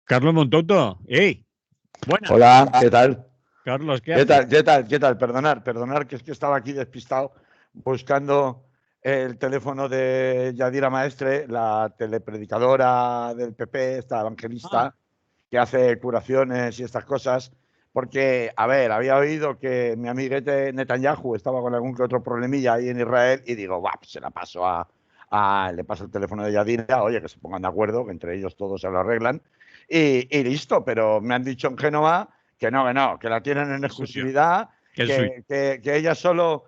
Carlos Montoto, ¡hey! Buenas. Hola, ¿qué tal? Carlos, ¿qué ¿Qué haces? tal? ¿Qué tal? ¿Qué tal? Perdonar, que es que estaba aquí despistado buscando el teléfono de Yadira Maestre, la telepredicadora del PP, esta Ah, evangelista, que hace curaciones y estas cosas, porque, a ver, había oído que mi amiguete Netanyahu estaba con algún que otro problemilla ahí en Israel y digo, va, pues se la paso le paso el teléfono de Yadira, oye, que se pongan de acuerdo, que entre ellos todos se lo arreglan y listo, pero me han dicho en Génova que la tienen en qué suyo, exclusividad, qué suyo. que ella solo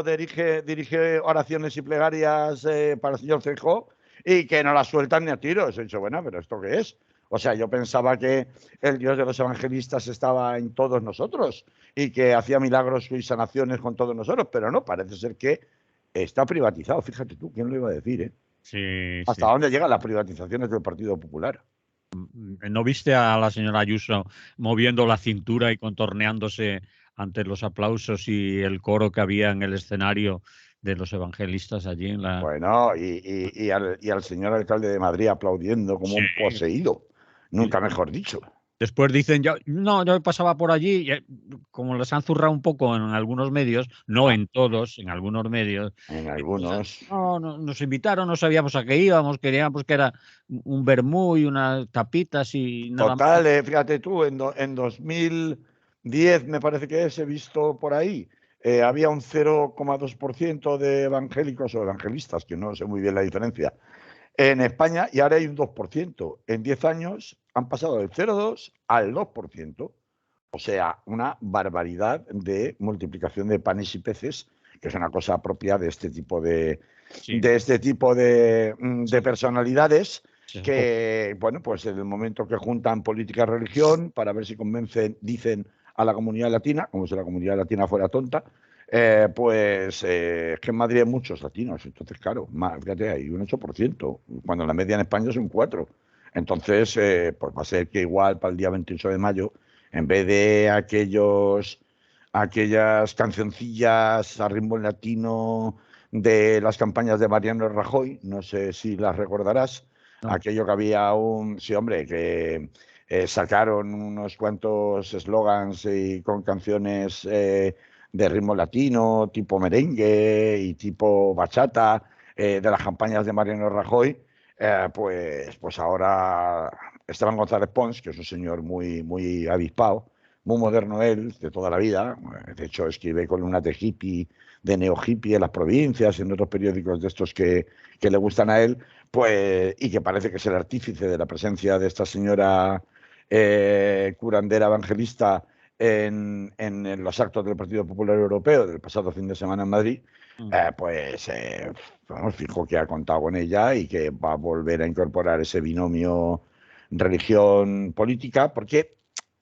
dirige oraciones y plegarias para el señor Feijóo y que no la sueltan ni a tiros. He dicho, bueno, pero ¿esto qué es? O sea, yo pensaba que el Dios de los evangelistas estaba en todos nosotros y que hacía milagros y sanaciones con todos nosotros, pero no, parece ser que está privatizado. Fíjate tú, ¿quién lo iba a decir, eh? Sí, ¿Hasta sí. dónde llegan las privatizaciones del Partido Popular? ¿No viste a la señora Ayuso moviendo la cintura y contorneándose ante los aplausos y el coro que había en el escenario de los evangelistas allí en la... Bueno, y al señor alcalde de Madrid aplaudiendo como Sí. un poseído, nunca mejor dicho. Después dicen, yo pasaba por allí, y, como les han zurrado un poco en algunos medios, no Ah, en todos, en algunos medios, en pues, algunos. no, nos invitaron, no sabíamos a qué íbamos, queríamos que era un vermú y unas tapitas y nada más. Total, fíjate tú, en 2010 me parece que he visto por ahí, había un 0,2% de evangélicos o evangelistas, que no sé muy bien la diferencia, en España y ahora hay un 2%. En 10 años han pasado del 0,2 al 2%. O sea, una barbaridad de multiplicación de panes y peces, que es una cosa propia de este tipo Sí, de personalidades sí, es un poco. que, bueno, pues en el momento que juntan política y religión para ver si convencen, dicen a la comunidad latina, como si la comunidad latina fuera tonta, es que en Madrid hay muchos latinos, entonces, claro, fíjate, hay un 8%, cuando la media en España es un 4%. Entonces, pues va a ser que igual para el día 28 de mayo, en vez de aquellas cancioncillas a ritmo latino de las campañas de Mariano Rajoy, no sé si las recordarás, No. aquello que había sí, hombre, que sacaron unos cuantos eslogans y con canciones de ritmo latino, tipo merengue y tipo bachata, de las campañas de Mariano Rajoy, pues ahora Esteban González Pons, que es un señor muy avispado, muy moderno él, de toda la vida, de hecho escribe columnas de hippie, de neo hippie en las provincias, en otros periódicos de estos que le gustan a él, pues, y que parece que es el artífice de la presencia de esta señora curandera evangelista en los actos del Partido Popular Europeo del pasado fin de semana en Madrid, Mm. vamos, fijo que ha contado con ella y que va a volver a incorporar ese binomio religión-política, porque,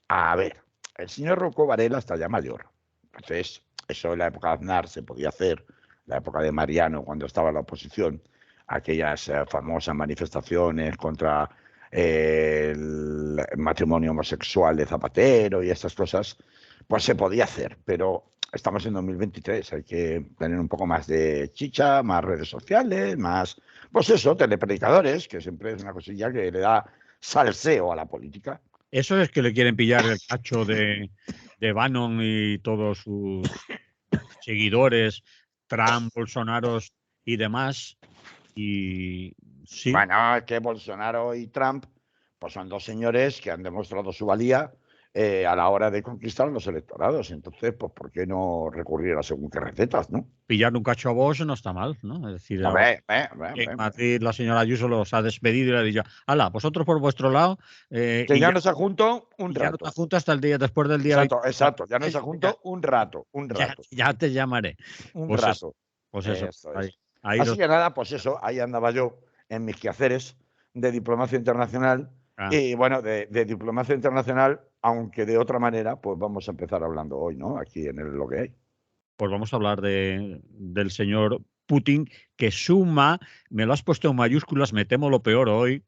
a ver, el señor Rocco Varela está ya mayor. Entonces, eso en la época de Aznar se podía hacer, la época de Mariano, cuando estaba en la oposición, aquellas famosas manifestaciones contra el matrimonio homosexual de Zapatero y estas cosas, pues se podía hacer, pero estamos en 2023, hay que tener un poco más de chicha, más redes sociales, más, pues eso, telepredicadores, que siempre es una cosilla que le da salseo a la política. Eso es que le quieren pillar el cacho de Bannon y todos sus seguidores, Trump, Bolsonaros y demás. Y sí, Bueno, es que Bolsonaro y Trump pues son dos señores que han demostrado su valía a la hora de conquistar los electorados. Entonces, pues, ¿por qué no recurrir a según qué recetas, no? pillar un cacho a vos no está mal, ¿no? Es decir, A ahora ver, en Madrid la señora Ayuso los ha despedido y le ha dicho, hala, vosotros por vuestro lado, que ya nos ha junto un y ya no te rato. junta hasta el día, después del día Exacto, 24. exacto. Ya nos ha Ya, junto un rato, un rato, ya te llamaré. un Pues es, rato. pues eso, Esto ahí, es. ahí Así los... que nada, pues eso, ahí andaba yo en mis quehaceres de diplomacia internacional. Ah, Y bueno, de diplomacia internacional, aunque de otra manera, pues vamos a empezar hablando hoy, ¿no? Aquí en lo que hay. pues vamos a hablar del señor Putin, que suma, me lo has puesto en mayúsculas, me temo lo peor hoy,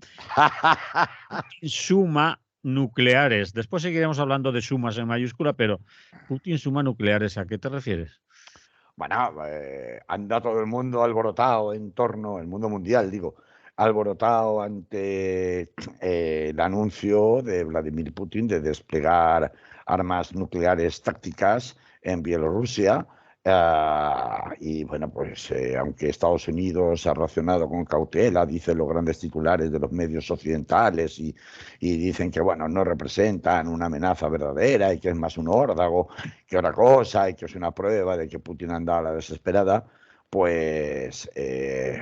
Putin suma nucleares. Después seguiremos hablando de sumas en mayúscula, pero Putin suma nucleares, ¿a qué te refieres? Bueno, anda todo el mundo alborotado el mundo mundial, digo, alborotado ante el anuncio de Vladimir Putin de desplegar armas nucleares tácticas en Bielorrusia. Y bueno, pues aunque Estados Unidos ha reaccionado con cautela, dicen los grandes titulares de los medios occidentales y dicen que bueno, no representan una amenaza verdadera y que es más un órdago que otra cosa y que es una prueba de que Putin anda a la desesperada, pues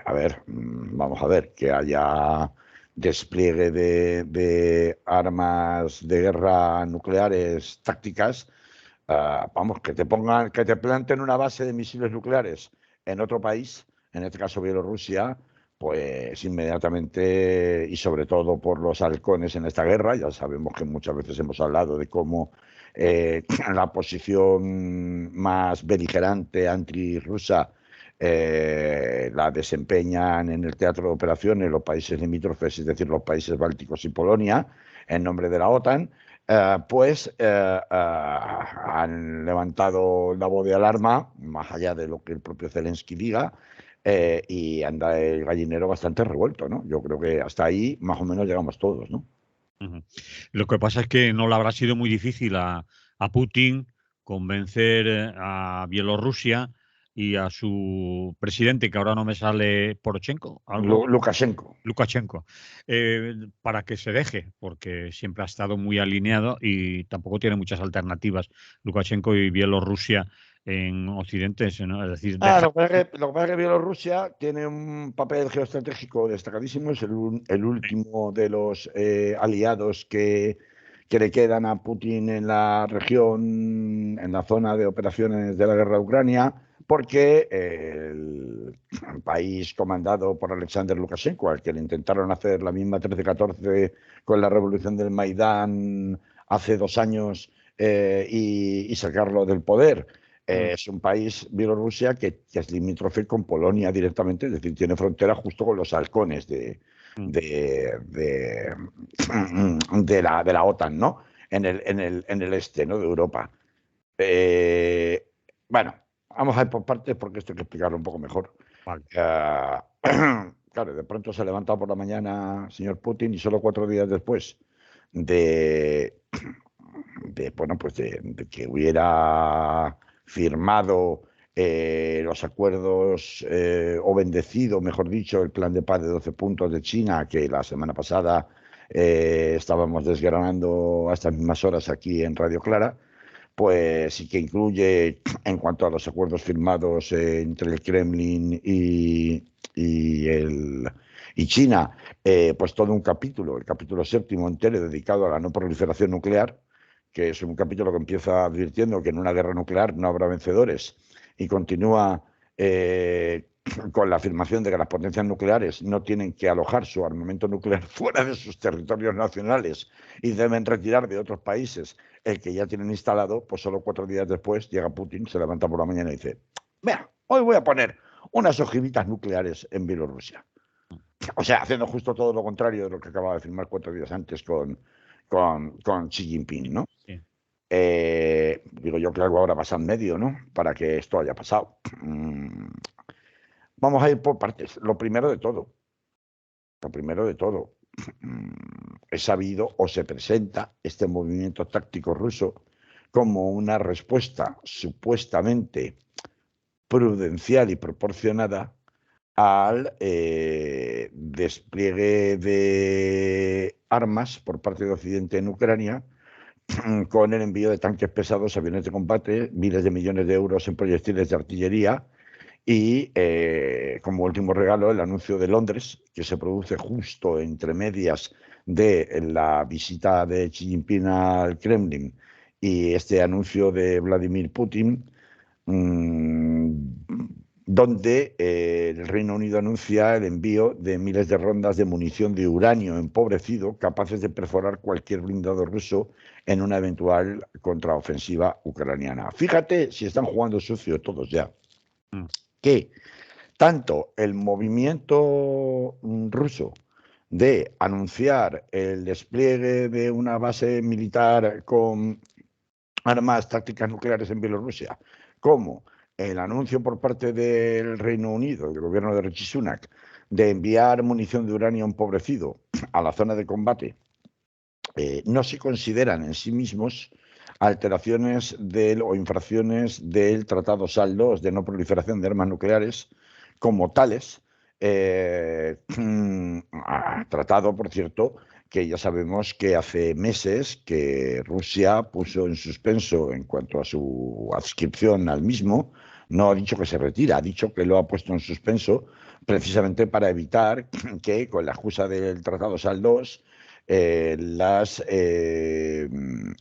a ver, vamos a ver que haya despliegue de armas de guerra nucleares tácticas. Vamos, que te pongan, que te planten una base de misiles nucleares en otro país, en este caso Bielorrusia, pues inmediatamente, y sobre todo por los halcones en esta guerra, ya sabemos que muchas veces hemos hablado de cómo la posición más beligerante antirrusa la desempeñan en el teatro de operaciones los países limítrofes, es decir, los países bálticos y Polonia, en nombre de la OTAN. Han levantado la voz de alarma, más allá de lo que el propio Zelensky diga, y anda el gallinero bastante revuelto, ¿no? Yo creo que hasta ahí más o menos llegamos todos, ¿no? Lo que pasa es que no le habrá sido muy difícil a Putin convencer a Bielorrusia y a su presidente, que ahora no me sale, Poroshenko, algo, Lukashenko. para que se deje, porque siempre ha estado muy alineado y tampoco tiene muchas alternativas Lukashenko y Bielorrusia en Occidente, ¿no? Es decir, Lo que pasa es que Bielorrusia tiene un papel geoestratégico destacadísimo, es el último de los aliados que le quedan a Putin en la región, en la zona de operaciones de la guerra de Ucrania, porque el país comandado por Alexander Lukashenko, al que le intentaron hacer la misma 13-14 con la revolución del Maidán hace 2 años y sacarlo del poder. Es un país, Bielorrusia, que es limítrofe con Polonia directamente, es decir, tiene frontera justo con los halcones de la OTAN, ¿no? En el este, ¿no? De Europa. Bueno, vamos a ir por partes porque esto hay que explicarlo un poco mejor. Vale. Claro, de pronto se ha levantado por la mañana señor Putin y solo 4 días después de que hubiera firmado los acuerdos o bendecido, mejor dicho, el plan de paz de 12 puntos de China, que la semana pasada estábamos desgranando a estas mismas horas aquí en Radio Clara, pues sí que incluye, en cuanto a los acuerdos firmados entre el Kremlin y China, pues todo un capítulo, el capítulo 7º entero dedicado a la no proliferación nuclear, que es un capítulo que empieza advirtiendo que en una guerra nuclear no habrá vencedores y continúa con la afirmación de que las potencias nucleares no tienen que alojar su armamento nuclear fuera de sus territorios nacionales y deben retirar de otros países el que ya tienen instalado. Pues solo 4 días después llega Putin, se levanta por la mañana y dice: vea, hoy voy a poner unas ojivitas nucleares en Bielorrusia. O sea, haciendo justo todo lo contrario de lo que acababa de firmar 4 días antes con Xi Jinping, ¿no? Sí. Digo yo que algo habrá pasado en medio, ¿no? Para que esto haya pasado. Vamos a ir por partes. Lo primero de todo, es sabido o se presenta este movimiento táctico ruso como una respuesta supuestamente prudencial y proporcionada al despliegue de armas por parte de Occidente en Ucrania, con el envío de tanques pesados, aviones de combate, miles de millones de euros en proyectiles de artillería y, como último regalo, el anuncio de Londres, que se produce justo entre medias de la visita de Xi Jinping al Kremlin y este anuncio de Vladimir Putin, donde el Reino Unido anuncia el envío de miles de rondas de munición de uranio empobrecido capaces de perforar cualquier blindado ruso en una eventual contraofensiva ucraniana. Fíjate si están jugando sucio todos ya, que tanto el movimiento ruso de anunciar el despliegue de una base militar con armas tácticas nucleares en Bielorrusia, como el anuncio por parte del Reino Unido, del gobierno de Rishi Sunak, de enviar munición de uranio empobrecido a la zona de combate no se consideran en sí mismos alteraciones o infracciones del Tratado SALT II de no proliferación de armas nucleares como tales, tratado, por cierto, que ya sabemos que hace meses que Rusia puso en suspenso en cuanto a su adscripción al mismo. No ha dicho que se retira, ha dicho que lo ha puesto en suspenso precisamente para evitar que, con la excusa del Tratado SALT II, las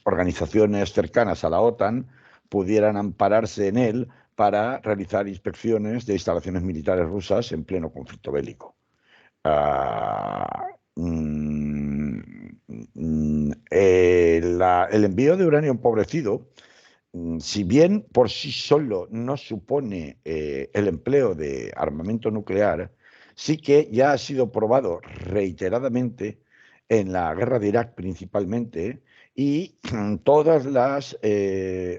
organizaciones cercanas a la OTAN pudieran ampararse en él para realizar inspecciones de instalaciones militares rusas en pleno conflicto bélico. El envío de uranio empobrecido, si bien por sí solo no supone el empleo de armamento nuclear, sí que ya ha sido probado reiteradamente en la guerra de Irak principalmente, y todas las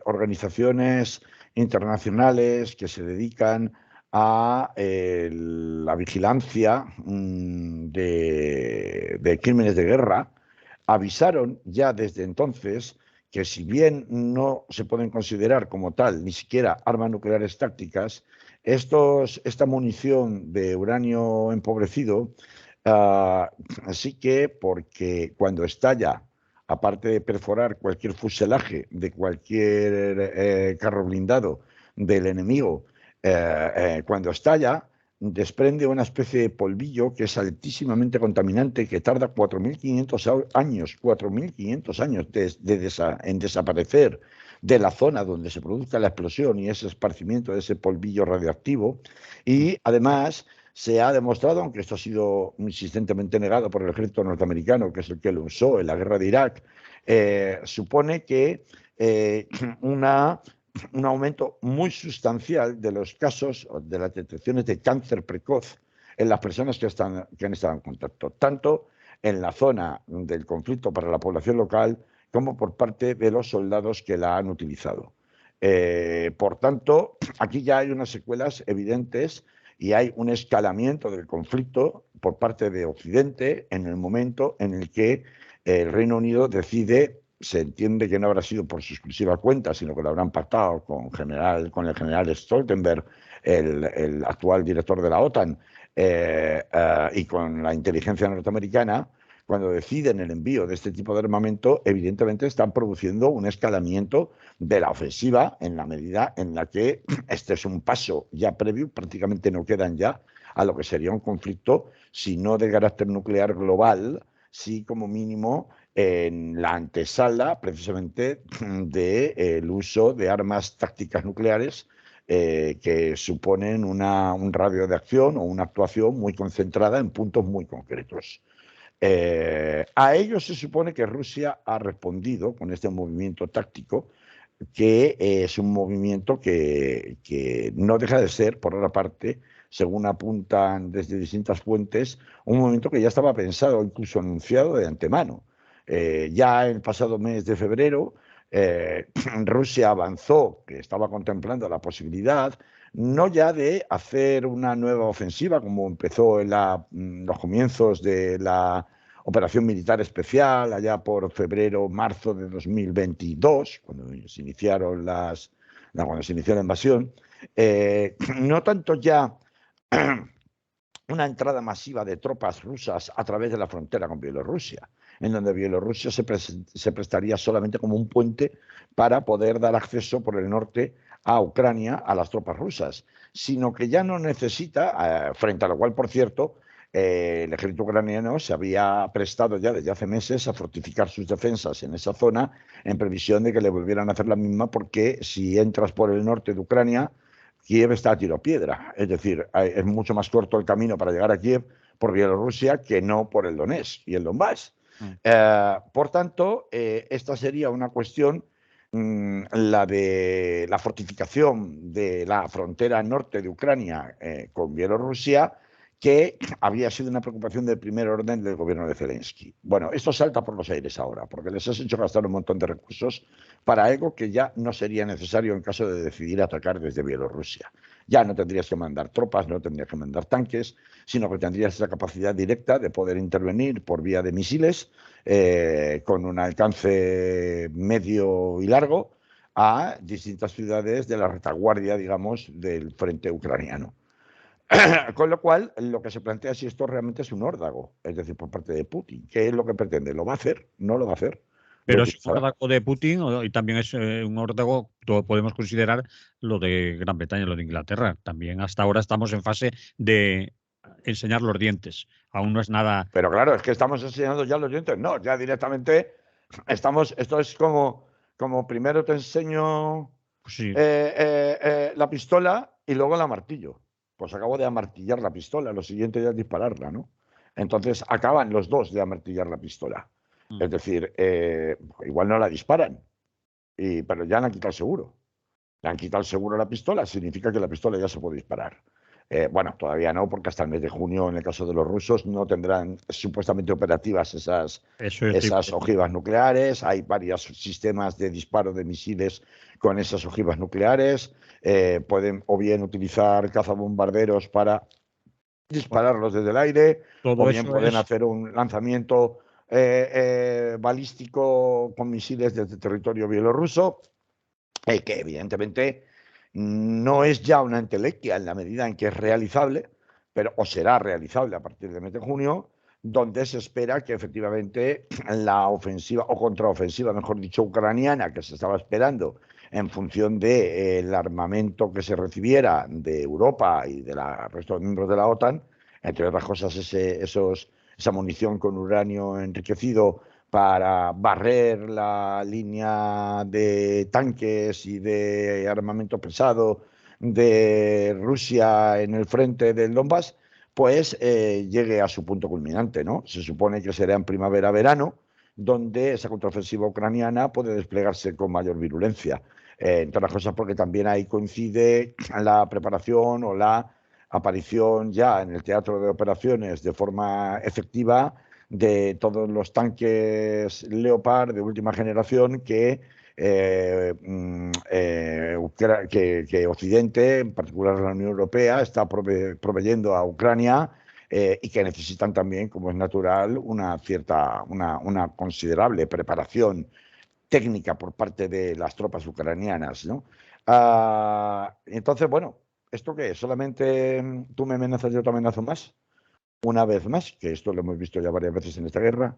organizaciones internacionales que se dedican a la vigilancia de crímenes de guerra avisaron ya desde entonces que, si bien no se pueden considerar como tal ni siquiera armas nucleares tácticas, esta munición de uranio empobrecido, así que, porque cuando estalla, aparte de perforar cualquier fuselaje de cualquier carro blindado del enemigo, cuando estalla, desprende una especie de polvillo que es altísimamente contaminante, que tarda 4.500 años en desaparecer de la zona donde se produzca la explosión y ese esparcimiento de ese polvillo radioactivo. Y además se ha demostrado, aunque esto ha sido insistentemente negado por el ejército norteamericano, que es el que lo usó en la guerra de Irak, supone que un aumento muy sustancial de los casos de las detecciones de cáncer precoz en las personas que han estado en contacto, tanto en la zona del conflicto para la población local como por parte de los soldados que la han utilizado. Por tanto, aquí ya hay unas secuelas evidentes y hay un escalamiento del conflicto por parte de Occidente en el momento en el que el Reino Unido decide. Se entiende que no habrá sido por su exclusiva cuenta, sino que lo habrán pactado con el general Stoltenberg, el actual director de la OTAN, y con la inteligencia norteamericana. Cuando deciden el envío de este tipo de armamento, evidentemente están produciendo un escalamiento de la ofensiva, en la medida en la que este es un paso ya previo, prácticamente no quedan ya, a lo que sería un conflicto, si no de carácter nuclear global, sí como mínimo en la antesala precisamente del uso de armas tácticas nucleares, que suponen un radio de acción o una actuación muy concentrada en puntos muy concretos. A ello se supone que Rusia ha respondido con este movimiento táctico, que es un movimiento que no deja de ser, por otra parte, según apuntan desde distintas fuentes, un movimiento que ya estaba pensado, incluso anunciado de antemano. Ya el pasado mes de febrero, Rusia avanzó, que estaba contemplando la posibilidad no ya de hacer una nueva ofensiva, como empezó en los comienzos de la operación militar especial, allá por febrero-marzo de 2022, cuando se inició la invasión. No tanto ya una entrada masiva de tropas rusas a través de la frontera con Bielorrusia, en donde Bielorrusia se prestaría solamente como un puente para poder dar acceso por el norte a Ucrania a las tropas rusas, sino que ya no necesita, frente a lo cual, por cierto, el ejército ucraniano se había prestado ya desde hace meses a fortificar sus defensas en esa zona, en previsión de que le volvieran a hacer la misma, porque si entras por el norte de Ucrania, Kiev está a tiro piedra, es decir, es mucho más corto el camino para llegar a Kiev por Bielorrusia que no por el Donetsk y el Donbass. Por tanto, esta sería una cuestión, la de la fortificación de la frontera norte de Ucrania con Bielorrusia, que había sido una preocupación de primer orden del gobierno de Zelensky. Bueno, esto salta por los aires ahora, porque les has hecho gastar un montón de recursos para algo que ya no sería necesario en caso de decidir atacar desde Bielorrusia. Ya no tendrías que mandar tropas, no tendrías que mandar tanques, sino que tendrías esa capacidad directa de poder intervenir por vía de misiles con un alcance medio y largo a distintas ciudades de la retaguardia, digamos, del frente ucraniano. Con lo cual, lo que se plantea es si esto realmente es un órdago, es decir, por parte de Putin. ¿Qué es lo que pretende? ¿Lo va a hacer? ¿No lo va a hacer? Pero es un órdago de Putin y también es un órdago, podemos considerar lo de Gran Bretaña, lo de Inglaterra. También hasta ahora estamos en fase de enseñar los dientes. Aún no es nada. Pero claro, es que estamos enseñando ya los dientes. No, ya directamente estamos. Esto es como primero te enseño Sí. la pistola y luego el amartillo. Pues acabo de amartillar la pistola, lo siguiente ya es dispararla, ¿no? Entonces acaban los dos de amartillar la pistola. Es decir, igual no la disparan, pero ya le han quitado el seguro. Le han quitado el seguro a la pistola, significa que la pistola ya se puede disparar. Bueno, todavía no, porque hasta el mes de junio, en el caso de los rusos, no tendrán supuestamente operativas esas ojivas nucleares. Hay varios sistemas de disparo de misiles con esas ojivas nucleares. Pueden o bien utilizar cazabombarderos para dispararlos desde el aire, o bien pueden hacer un lanzamiento balístico con misiles desde territorio bielorruso, que evidentemente no es ya una entelequia en la medida en que es realizable, pero o será realizable a partir del mes de junio, donde se espera que efectivamente la ofensiva o contraofensiva, mejor dicho, ucraniana, que se estaba esperando en función del armamento que se recibiera de Europa y de los resto de miembros de la OTAN, entre otras cosas esa munición con uranio enriquecido para barrer la línea de tanques y de armamento pesado de Rusia en el frente del Donbass, pues llegue a su punto culminante, ¿no? Se supone que será en primavera-verano, donde esa contraofensiva ucraniana puede desplegarse con mayor virulencia. Entre otras cosas porque también ahí coincide la preparación o la aparición ya en el teatro de operaciones de forma efectiva de todos los tanques Leopard de última generación que Occidente, en particular la Unión Europea, está proveyendo a Ucrania y que necesitan también, como es natural, una considerable preparación técnica por parte de las tropas ucranianas, ¿no? Entonces, bueno, ¿esto qué es? ¿Solamente tú me amenazas y yo te amenazo más? Una vez más, que esto lo hemos visto ya varias veces en esta guerra,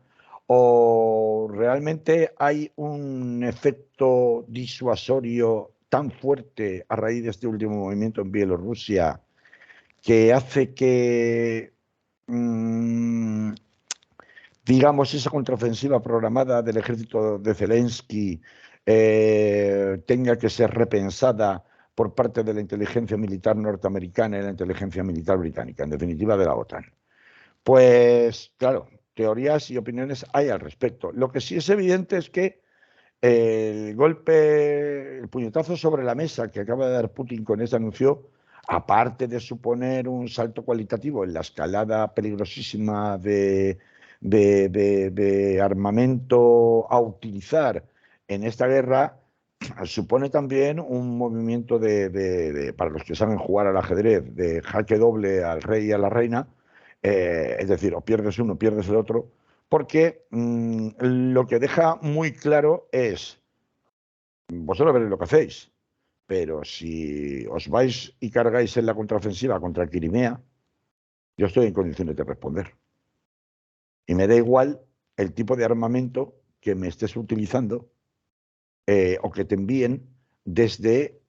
o realmente hay un efecto disuasorio tan fuerte a raíz de este último movimiento en Bielorrusia que hace que, digamos, esa contraofensiva programada del ejército de Zelensky tenga que ser repensada por parte de la inteligencia militar norteamericana y la inteligencia militar británica, en definitiva de la OTAN. Pues claro, teorías y opiniones hay al respecto. Lo que sí es evidente es que el golpe, el puñetazo sobre la mesa que acaba de dar Putin con ese anuncio, aparte de suponer un salto cualitativo en la escalada peligrosísima de armamento a utilizar en esta guerra, supone también un movimiento para los que saben jugar al ajedrez, de jaque doble al rey y a la reina, es decir, o pierdes uno, pierdes el otro, porque lo que deja muy claro es, vosotros veréis lo que hacéis, pero si os vais y cargáis en la contraofensiva contra Crimea, yo estoy en condiciones de responder. Y me da igual el tipo de armamento que me estés utilizando o que te envíen desde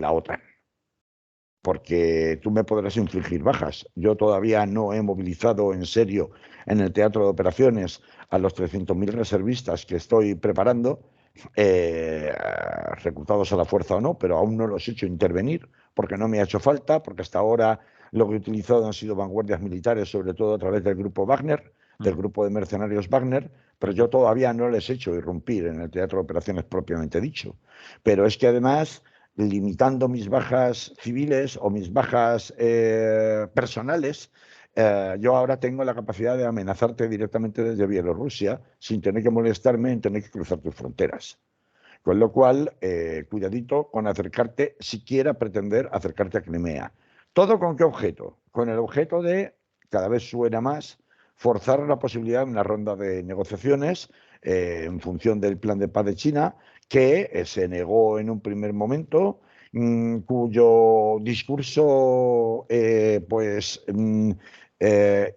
la OTAN. Porque tú me podrás infligir bajas. Yo todavía no he movilizado en serio en el teatro de operaciones a los 300.000 reservistas que estoy preparando, reclutados a la fuerza o no, pero aún no los he hecho intervenir porque no me ha hecho falta, porque hasta ahora lo que he utilizado han sido vanguardias militares, sobre todo a través del grupo Wagner, del grupo de mercenarios Wagner, pero yo todavía no les he hecho irrumpir en el teatro de operaciones propiamente dicho. Pero es que además, limitando mis bajas civiles o mis bajas personales, yo ahora tengo la capacidad de amenazarte directamente desde Bielorrusia sin tener que molestarme en tener que cruzar tus fronteras. Con lo cual, cuidadito con acercarte, siquiera pretender acercarte a Crimea. ¿Todo con qué objeto? Con el objeto de, cada vez suena más, forzar la posibilidad de una ronda de negociaciones en función del plan de paz de China, que se negó en un primer momento, cuyo discurso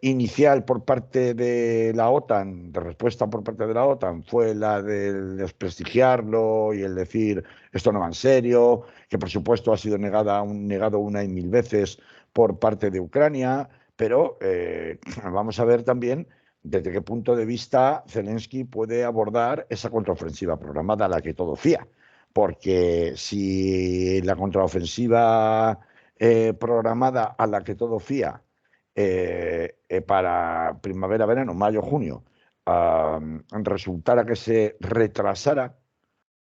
inicial por parte de la OTAN, de respuesta por parte de la OTAN, fue la de desprestigiarlo y el decir esto no va en serio, que por supuesto ha sido negado una y mil veces por parte de Ucrania, pero vamos a ver también desde qué punto de vista Zelensky puede abordar esa contraofensiva programada a la que todo fía. Porque si la contraofensiva programada a la que todo fía para primavera, verano, mayo, junio, resultara que se retrasara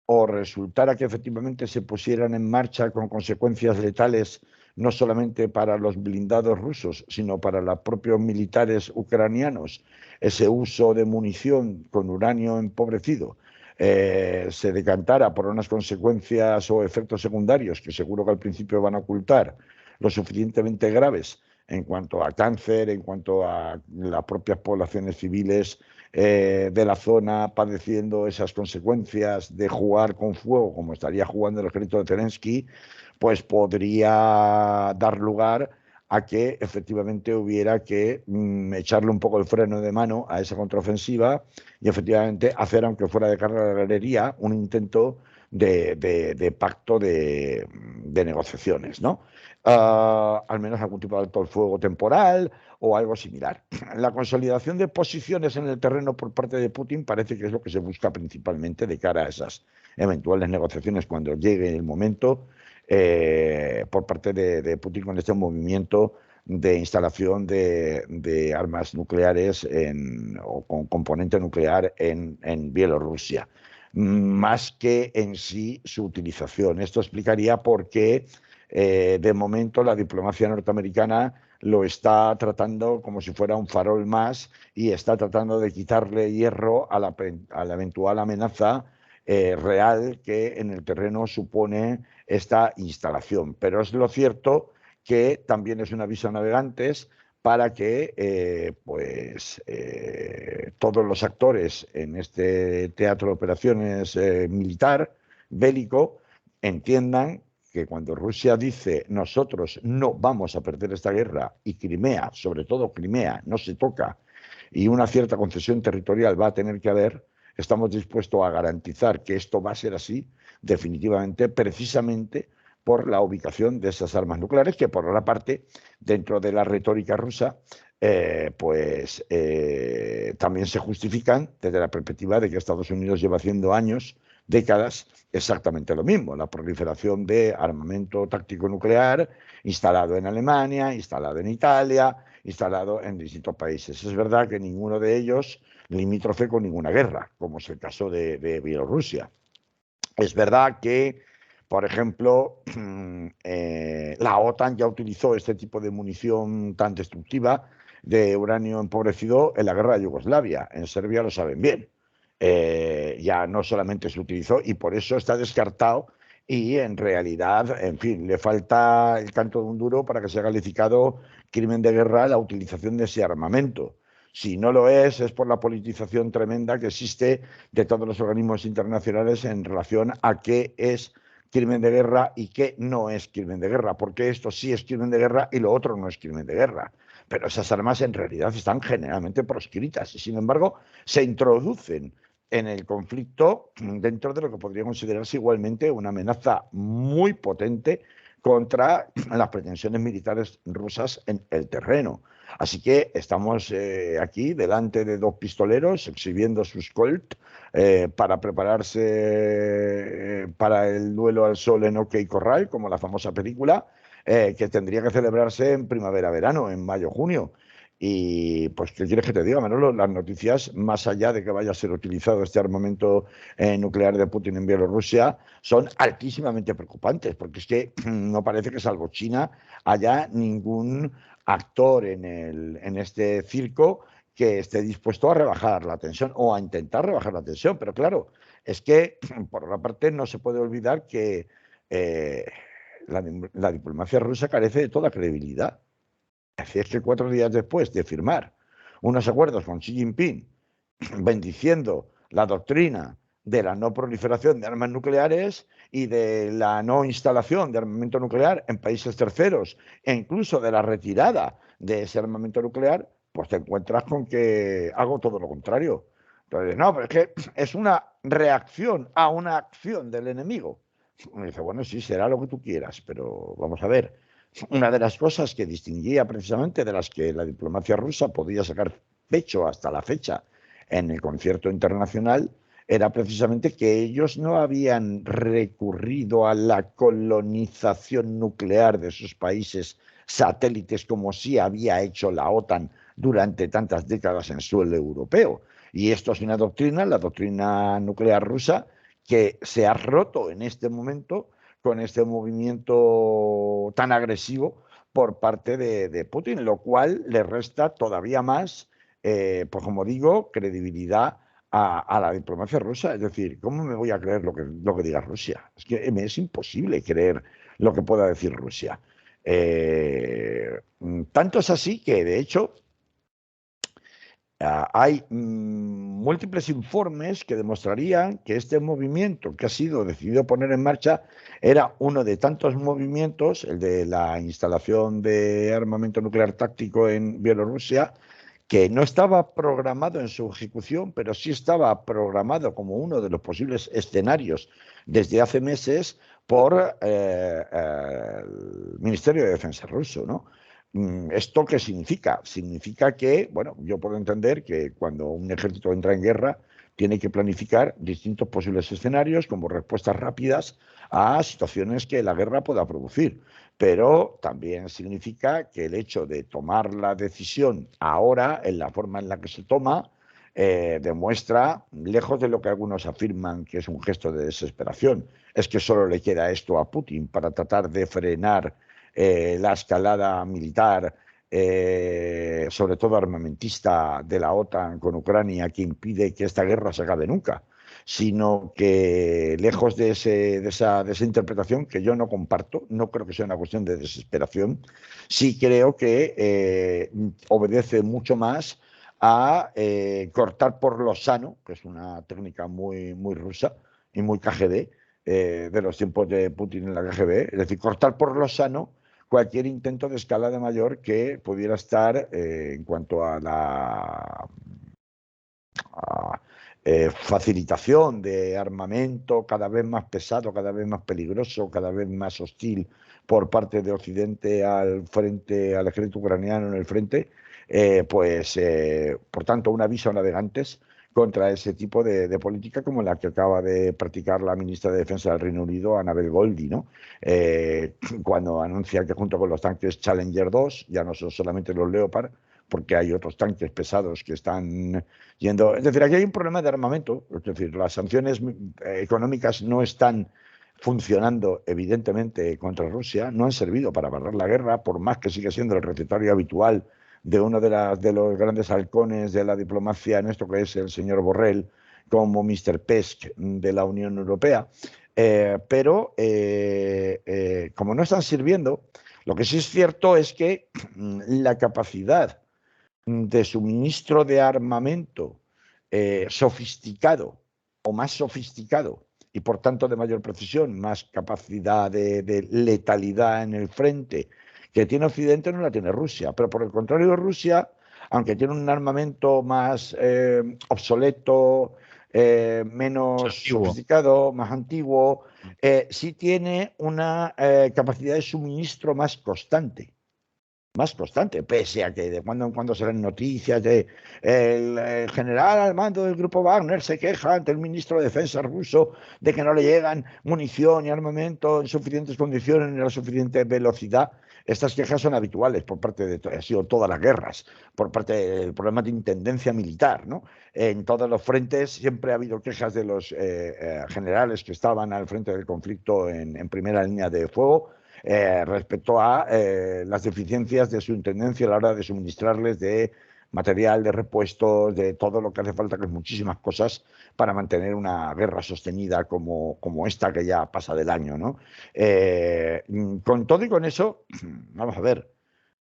o resultara que efectivamente se pusieran en marcha con consecuencias letales no solamente para los blindados rusos, sino para los propios militares ucranianos, ese uso de munición con uranio empobrecido, se decantara por unas consecuencias o efectos secundarios que seguro que al principio van a ocultar, lo suficientemente graves en cuanto a cáncer, en cuanto a las propias poblaciones civiles de la zona padeciendo esas consecuencias de jugar con fuego, como estaría jugando el ejército de Zelensky, pues podría dar lugar a que efectivamente hubiera que echarle un poco el freno de mano a esa contraofensiva y efectivamente hacer, aunque fuera de carrerería, un intento de pacto de negociaciones, ¿no? Al menos algún tipo de alto el fuego temporal o algo similar. La consolidación de posiciones en el terreno por parte de Putin parece que es lo que se busca principalmente de cara a esas eventuales negociaciones cuando llegue el momento por parte de Putin con este movimiento de instalación de armas nucleares o con componente nuclear en Bielorrusia, más que en sí su utilización. Esto explicaría por qué de momento la diplomacia norteamericana lo está tratando como si fuera un farol más y está tratando de quitarle hierro a la eventual amenaza real que en el terreno supone esta instalación. Pero es lo cierto que también es un aviso a navegantes para que todos los actores en este teatro de operaciones militar, bélico, entiendan que cuando Rusia dice nosotros no vamos a perder esta guerra y Crimea, sobre todo Crimea, no se toca y una cierta concesión territorial va a tener que haber, estamos dispuestos a garantizar que esto va a ser así definitivamente, precisamente por la ubicación de esas armas nucleares que por otra parte, dentro de la retórica rusa, también se justifican desde la perspectiva de que Estados Unidos lleva haciendo años, décadas, exactamente lo mismo, la proliferación de armamento táctico nuclear instalado en Alemania, instalado en Italia, instalado en distintos países. Es verdad que ninguno de ellos limítrofe con ninguna guerra, como es el caso de Bielorrusia. Es verdad que, por ejemplo, la OTAN ya utilizó este tipo de munición tan destructiva de uranio empobrecido en la guerra de Yugoslavia. En Serbia lo saben bien. Ya no solamente se utilizó y por eso está descartado y en realidad, en fin, le falta el canto de un duro para que sea calificado crimen de guerra la utilización de ese armamento. Si no lo es por la politización tremenda que existe de todos los organismos internacionales en relación a qué es crimen de guerra y qué no es crimen de guerra, porque esto sí es crimen de guerra y lo otro no es crimen de guerra. Pero esas armas en realidad están generalmente proscritas y, sin embargo, se introducen en el conflicto dentro de lo que podría considerarse igualmente una amenaza muy potente contra las pretensiones militares rusas en el terreno. Así que estamos aquí delante de dos pistoleros exhibiendo sus Colt para prepararse para el duelo al sol en OK Corral, como la famosa película, que tendría que celebrarse en primavera-verano, en mayo-junio. Y pues, ¿qué quieres que te diga, Manolo? Las noticias, más allá de que vaya a ser utilizado este armamento nuclear de Putin en Bielorrusia, son altísimamente preocupantes, porque es que no parece que, salvo China, haya ningún actor en este circo que esté dispuesto a rebajar la tensión o a intentar rebajar la tensión. Pero claro, es que, por otra parte, no se puede olvidar que eh, la diplomacia rusa carece de toda credibilidad. Así es que 4 días después de firmar unos acuerdos con Xi Jinping bendiciendo la doctrina de la no proliferación de armas nucleares y de la no instalación de armamento nuclear en países terceros e incluso de la retirada de ese armamento nuclear, pues te encuentras con que hago todo lo contrario. Entonces, no, pero es que es una reacción a una acción del enemigo. Uno dice, bueno, sí, será lo que tú quieras, pero vamos a ver. Una de las cosas que distinguía precisamente de las que la diplomacia rusa podía sacar pecho hasta la fecha en el concierto internacional era precisamente que ellos no habían recurrido a la colonización nuclear de sus países satélites como sí había hecho la OTAN durante tantas décadas en suelo europeo. Y esto es una doctrina, la doctrina nuclear rusa, que se ha roto en este momento con este movimiento tan agresivo por parte de Putin, lo cual le resta todavía más, pues como digo, credibilidad a la diplomacia rusa. Es decir, ¿cómo me voy a creer lo que diga Rusia? Es que me es imposible creer lo que pueda decir Rusia. Tanto es así que, de hecho, hay múltiples informes que demostrarían que este movimiento que ha sido decidido poner en marcha era uno de tantos movimientos, el de la instalación de armamento nuclear táctico en Bielorrusia, que no estaba programado en su ejecución, pero sí estaba programado como uno de los posibles escenarios desde hace meses por el Ministerio de Defensa ruso, ¿no? ¿Esto qué significa? Significa que, bueno, yo puedo entender que cuando un ejército entra en guerra tiene que planificar distintos posibles escenarios como respuestas rápidas a situaciones que la guerra pueda producir. Pero también significa que el hecho de tomar la decisión ahora, en la forma en la que se toma, demuestra, lejos de lo que algunos afirman que es un gesto de desesperación, es que solo le queda esto a Putin para tratar de frenar la escalada militar, sobre todo armamentista, de la OTAN con Ucrania, que impide que esta guerra se acabe nunca, sino que lejos de esa interpretación, que yo no comparto, no creo que sea una cuestión de desesperación, sí creo que obedece mucho más a cortar por lo sano, que es una técnica muy, muy rusa y muy KGB, de los tiempos de Putin en la KGB, es decir, cortar por lo sano cualquier intento de escalada mayor que pudiera estar en cuanto a la facilitación de armamento cada vez más pesado, cada vez más peligroso, cada vez más hostil por parte de Occidente al frente, al ejército ucraniano en el frente, por tanto, un aviso a navegantes contra ese tipo de política como la que acaba de practicar la ministra de Defensa del Reino Unido, Annabel Goldie, ¿no? Cuando anuncia que junto con los tanques Challenger 2, ya no son solamente los Leopard, porque hay otros tanques pesados que están yendo. Es decir, aquí hay un problema de armamento, es decir, las sanciones económicas no están funcionando evidentemente contra Rusia, no han servido para parar la guerra, por más que siga siendo el recetario habitual de uno de los grandes halcones de la diplomacia en esto, que es el señor Borrell, como Mr. Pesk de la Unión Europea. Pero como no están sirviendo, lo que sí es cierto es que la capacidad de suministro de armamento sofisticado o más sofisticado y por tanto de mayor precisión, más capacidad de letalidad en el frente que tiene Occidente no la tiene Rusia. Pero por el contrario, Rusia, aunque tiene un armamento más obsoleto, menos sofisticado, más antiguo, sí tiene una capacidad de suministro más constante, pese a que de cuando en cuando salen noticias de el general al mando del grupo Wagner se queja ante el ministro de Defensa ruso de que no le llegan munición y armamento en suficientes condiciones ni a la suficiente velocidad. Estas quejas son habituales por parte de, ha sido todas las guerras, por parte del problema de intendencia militar, ¿no? En todos los frentes siempre ha habido quejas de los generales que estaban al frente del conflicto en primera línea de fuego respecto a las deficiencias de su intendencia a la hora de suministrarles de material, de repuestos, de todo lo que hace falta, que es muchísimas cosas para mantener una guerra sostenida como esta que ya pasa del año, ¿no? Con todo y con eso, vamos a ver,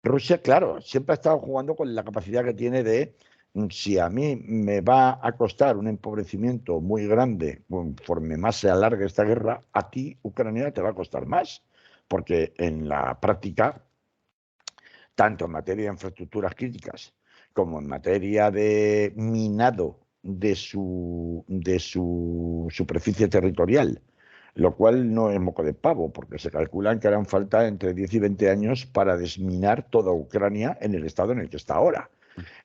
Rusia, claro, siempre ha estado jugando con la capacidad que tiene de, si a mí me va a costar un empobrecimiento muy grande conforme más se alargue esta guerra, a ti, Ucrania, te va a costar más, porque en la práctica, tanto en materia de infraestructuras críticas como en materia de minado de su superficie territorial, lo cual no es moco de pavo, porque se calculan que harán falta entre 10 y 20 años para desminar toda Ucrania en el estado en el que está ahora.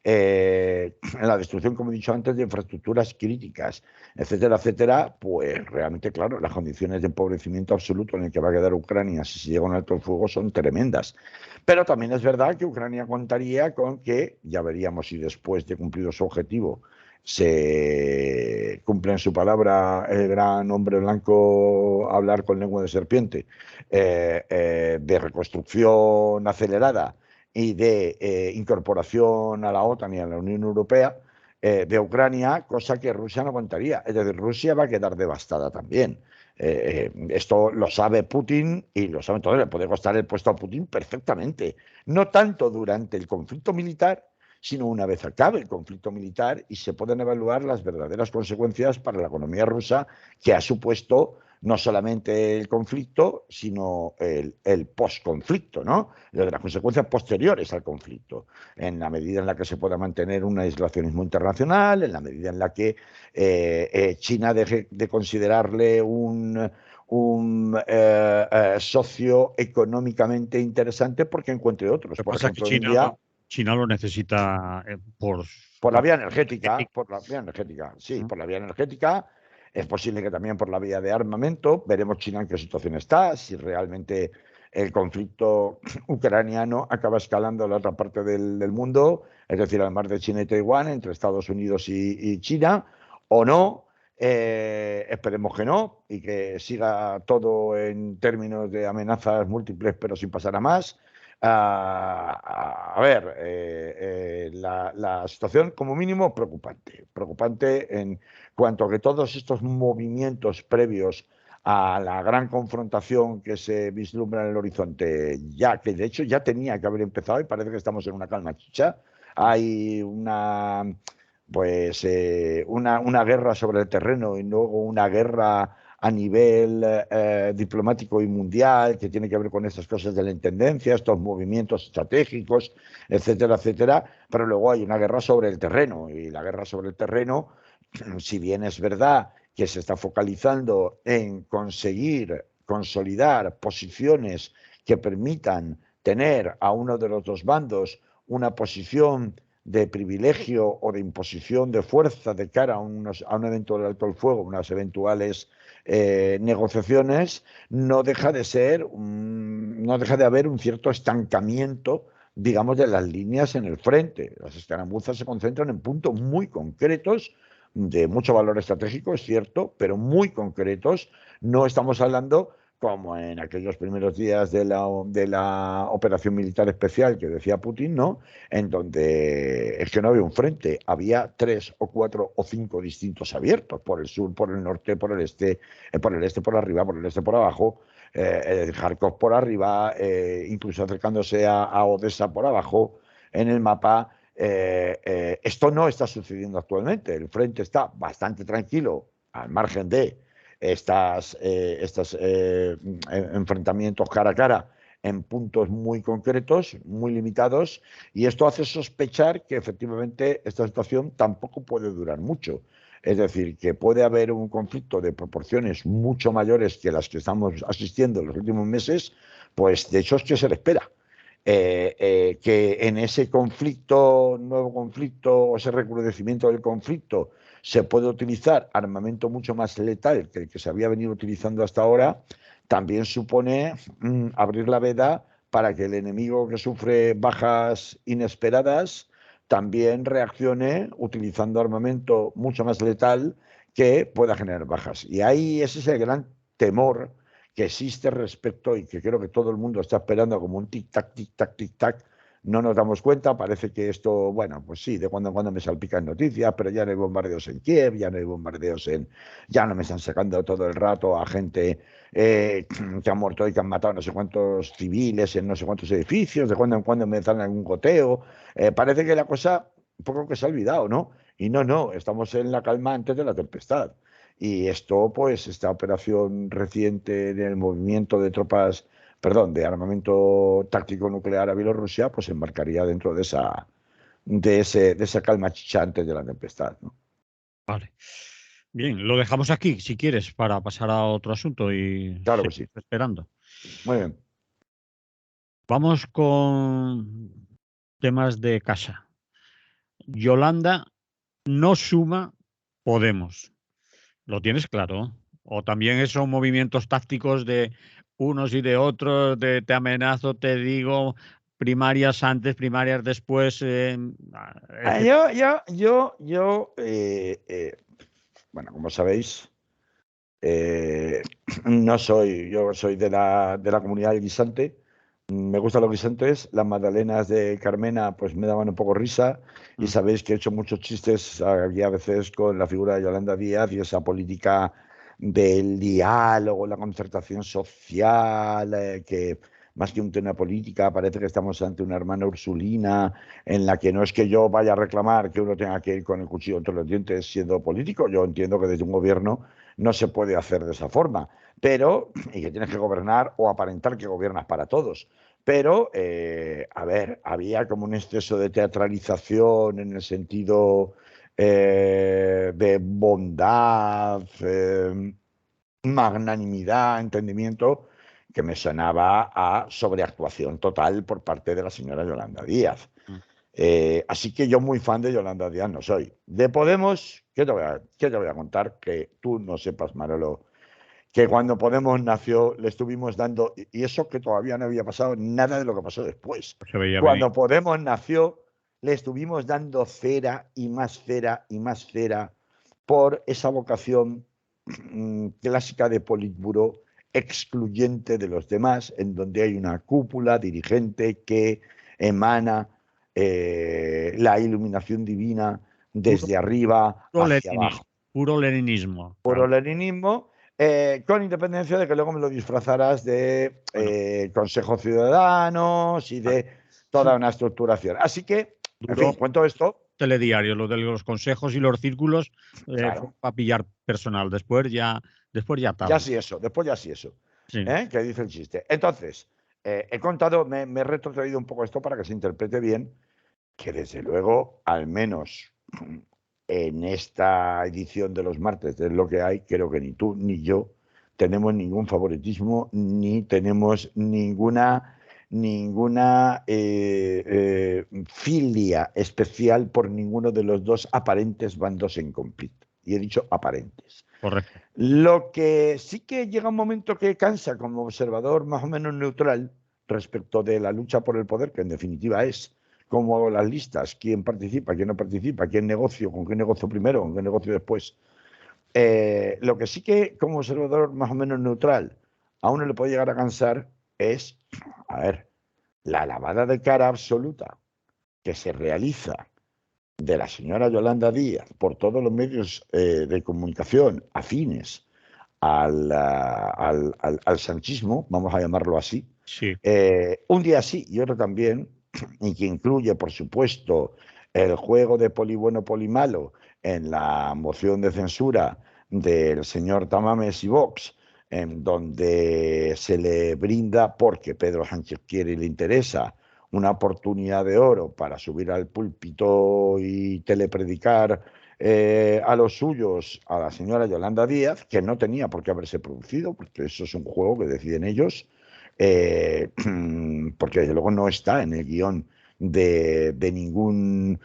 La destrucción, como he dicho antes, de infraestructuras críticas, etcétera, etcétera, pues realmente, claro, las condiciones de empobrecimiento absoluto en el que va a quedar Ucrania si se llega a un alto el fuego son tremendas. Pero también es verdad que Ucrania contaría con que, ya veríamos si después de cumplido su objetivo se cumple en su palabra el gran hombre blanco hablar con lengua de serpiente, de reconstrucción acelerada y de incorporación a la OTAN y a la Unión Europea de Ucrania, cosa que Rusia no contaría. Es decir, Rusia va a quedar devastada también. Esto lo sabe Putin y lo saben todos, le puede costar el puesto a Putin perfectamente. No tanto durante el conflicto militar, sino una vez acabe el conflicto militar y se pueden evaluar las verdaderas consecuencias para la economía rusa que ha supuesto no solamente el conflicto, sino el postconflicto, ¿no? Las consecuencias posteriores al conflicto, en la medida en la que se pueda mantener un aislacionismo internacional, en la medida en la que China deje de considerarle un socio económicamente interesante porque encuentre otros. Lo que Por pasa es que ejemplo, India, China lo necesita por la por vía energética, sí, ¿no? por la vía energética. Es posible que también por la vía de armamento. Veremos China en qué situación está, si realmente el conflicto ucraniano acaba escalando a la otra parte del mundo, es decir, al mar de China y Taiwán, entre Estados Unidos y China, o no. Esperemos que no y que siga todo en términos de amenazas múltiples, pero sin pasar a más. A ver, la situación como mínimo preocupante en cuanto a que todos estos movimientos previos a la gran confrontación que se vislumbra en el horizonte, ya que de hecho ya tenía que haber empezado y parece que estamos en una calma chicha. Hay una guerra sobre el terreno y luego una guerra a nivel diplomático y mundial, que tiene que ver con estas cosas de la intendencia, estos movimientos estratégicos, etcétera, etcétera, pero luego hay una guerra sobre el terreno, y la guerra sobre el terreno, si bien es verdad que se está focalizando en conseguir consolidar posiciones que permitan tener a uno de los dos bandos una posición de privilegio o de imposición de fuerza de cara a un evento del alto el fuego, unas eventuales negociaciones, no deja de haber un cierto estancamiento, digamos, de las líneas en el frente. Las escaramuzas se concentran en puntos muy concretos, de mucho valor estratégico, es cierto, pero muy concretos. No estamos hablando como en aquellos primeros días de la operación militar especial que decía Putin, ¿no? En donde es que no había un frente, había 3 o 4 o 5 distintos abiertos, por el sur, por el norte, por el este por arriba, por el este por abajo, Kharkov por arriba, incluso acercándose a Odessa por abajo en el mapa. Esto no está sucediendo actualmente, el frente está bastante tranquilo al margen de estos enfrentamientos cara a cara en puntos muy concretos, muy limitados, y esto hace sospechar que efectivamente esta situación tampoco puede durar mucho. Es decir, que puede haber un conflicto de proporciones mucho mayores que las que estamos asistiendo en los últimos meses, pues de hecho es que se le espera. Que en ese nuevo conflicto o ese recrudecimiento del conflicto se puede utilizar armamento mucho más letal que el que se había venido utilizando hasta ahora, también supone abrir la veda para que el enemigo que sufre bajas inesperadas también reaccione utilizando armamento mucho más letal que pueda generar bajas. Y ahí ese es el gran temor que existe respecto y que creo que todo el mundo está esperando como un tic-tac, tic-tac, tic-tac. No nos damos cuenta, parece que esto, bueno, pues sí, de cuando en cuando me salpican noticias, pero ya no hay bombardeos en Kiev, ya no hay bombardeos ya no me están sacando todo el rato a gente que han muerto y que han matado no sé cuántos civiles en no sé cuántos edificios, de cuando en cuando me dan algún goteo. Parece que la cosa un poco que se ha olvidado, ¿no? Y no, estamos en la calma antes de la tempestad. Y esto, pues, esta operación reciente del movimiento de tropas, perdón, de armamento táctico nuclear a Bielorrusia, pues se embarcaría dentro de esa calma chicha antes de la tempestad, ¿no? Vale. Bien, lo dejamos aquí, si quieres, para pasar a otro asunto y Claro que seguir sí. esperando. Muy bien. Vamos con temas de casa. Yolanda no suma Podemos. ¿Lo tienes claro? O también son movimientos tácticos de unos y de otros, de te amenazo, te digo, primarias antes, primarias después, Ah, etcétera. Bueno, como sabéis, yo soy de la comunidad del guisante. Me gustan los guisantes. Las magdalenas de Carmena pues me daban un poco risa y Mm. sabéis que he hecho muchos chistes aquí a veces con la figura de Yolanda Díaz y esa política del diálogo, la concertación social, que más que un tema política parece que estamos ante una hermana Ursulina en la que no es que yo vaya a reclamar que uno tenga que ir con el cuchillo entre los dientes siendo político. Yo entiendo que desde un gobierno no se puede hacer de esa forma, pero y que tienes que gobernar o aparentar que gobiernas para todos. Pero, a ver, había como un exceso de teatralización en el sentido de bondad, magnanimidad, entendimiento, que me sonaba a sobreactuación total por parte de la señora Yolanda Díaz. Mm. Así que yo muy fan de Yolanda Díaz no soy. De Podemos, ¿qué te voy a contar? Que tú no sepas, Manolo, que cuando Podemos nació le estuvimos dando, y eso que todavía no había pasado nada de lo que pasó después. Pues se veía venir. Cuando Podemos nació, le estuvimos dando cera y más cera y más cera por esa vocación clásica de Politburó excluyente de los demás, en donde hay una cúpula dirigente que emana la iluminación divina Puro, desde arriba puro hacia leninismo, abajo. puro leninismo. Puro leninismo, con independencia de que luego me lo disfrazarás de Bueno, Consejo Ciudadanos y de toda una estructuración. Así que, en fin, duró cuento esto, telediario, lo de los consejos y los círculos fue claro, para pillar personal. Después ya ya tablas. sí eso, después ya sí eso, Sí. que dice el chiste. Entonces, he contado, me he retrotraído un poco esto para que se interprete bien, que desde luego, al menos en esta edición de los martes de lo que hay, creo que ni tú ni yo tenemos ningún favoritismo ni tenemos ninguna filia especial por ninguno de los dos aparentes bandos en conflicto. Y he dicho aparentes. Correcto. Lo que sí que llega un momento que cansa como observador más o menos neutral respecto de la lucha por el poder, que en definitiva es como hago las listas, quién participa, quién no participa, quién negocio, con qué negocio primero, con qué negocio después. Lo que sí que como observador más o menos neutral a uno le puede llegar a cansar es, a ver, la lavada de cara absoluta que se realiza de la señora Yolanda Díaz por todos los medios de comunicación afines al sanchismo, vamos a llamarlo así, Sí. un día sí y otro también, y que incluye, por supuesto, el juego de poli bueno, poli malo en la moción de censura del señor Tamames y Vox, en donde se le brinda, porque Pedro Sánchez quiere y le interesa, una oportunidad de oro para subir al púlpito y telepredicar a los suyos, a la señora Yolanda Díaz, que no tenía por qué haberse producido, porque eso es un juego que deciden ellos, porque desde luego no está en el guión de ningún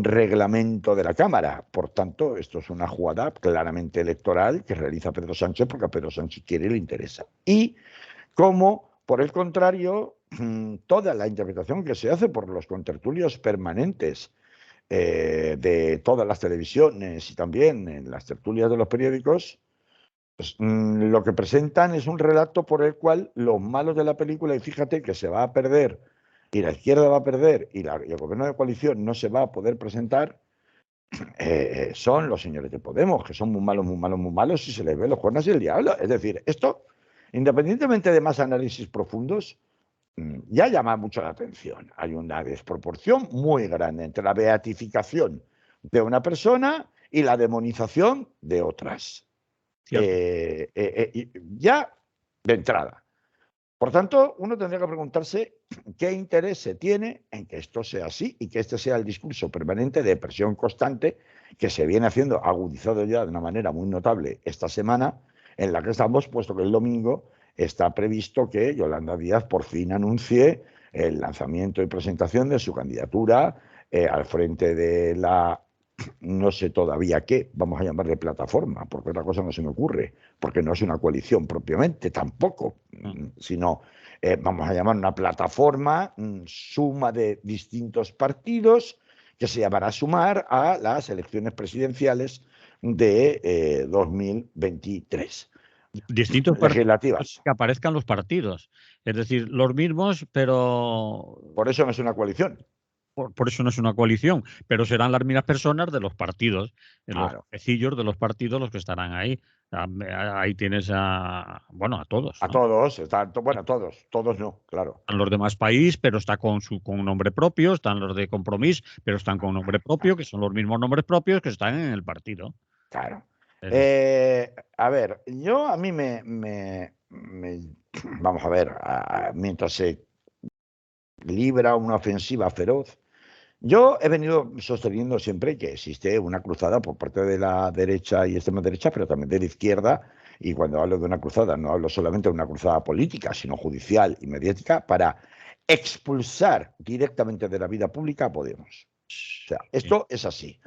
reglamento de la Cámara. Por tanto, esto es una jugada claramente electoral que realiza Pedro Sánchez porque a Pedro Sánchez quiere y le interesa. Y como, por el contrario, toda la interpretación que se hace por los contertulios permanentes de todas las televisiones y también en las tertulias de los periódicos, pues, lo que presentan es un relato por el cual los malos de la película, y fíjate que se va a perder, y la izquierda va a perder, y el gobierno de coalición no se va a poder presentar, son los señores de Podemos, que son muy malos, muy malos, muy malos, y se les ve los cuernos y el diablo. Es decir, esto, independientemente de más análisis profundos, ya llama mucho la atención. Hay una desproporción muy grande entre la beatificación de una persona y la demonización de otras. Ya de entrada. Por tanto, uno tendría que preguntarse qué interés se tiene en que esto sea así y que este sea el discurso permanente de presión constante que se viene haciendo agudizado ya de una manera muy notable esta semana, en la que estamos, puesto que el domingo está previsto que Yolanda Díaz por fin anuncie el lanzamiento y presentación de su candidatura al frente de la, no sé todavía qué, vamos a llamarle plataforma, porque otra cosa no se me ocurre, porque no es una coalición propiamente tampoco, sino vamos a llamar una plataforma, suma de distintos partidos, que se llamará Sumar a las elecciones presidenciales de 2023. Distintos legislativas. que aparezcan los partidos. Es decir, los mismos, pero... Por eso no es una coalición. Por eso no es una coalición, pero serán las mismas personas de los partidos, los cabecillos de los partidos los que estarán ahí. Ahí tienes a todos. A ¿no? todos, bueno, a todos no, claro. Están los demás país, pero está con un nombre propio, están los de Compromís, pero están con nombre propio, que son los mismos nombres propios que están en el partido. Claro. A ver, a mí vamos a ver, mientras se libra una ofensiva feroz, yo he venido sosteniendo siempre que existe una cruzada por parte de la derecha y extrema derecha, pero también de la izquierda, y cuando hablo de una cruzada no hablo solamente de una cruzada política, sino judicial y mediática, para expulsar directamente de la vida pública a Podemos. O sea, esto es así.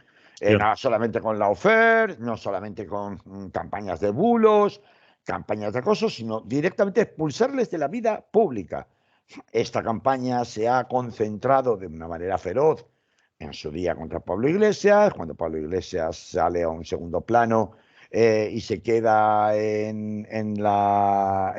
No solamente con la OFER, no solamente con campañas de bulos, campañas de acoso, sino directamente expulsarles de la vida pública. Esta campaña se ha concentrado de una manera feroz en su día contra Pablo Iglesias, cuando Pablo Iglesias sale a un segundo plano y se queda en la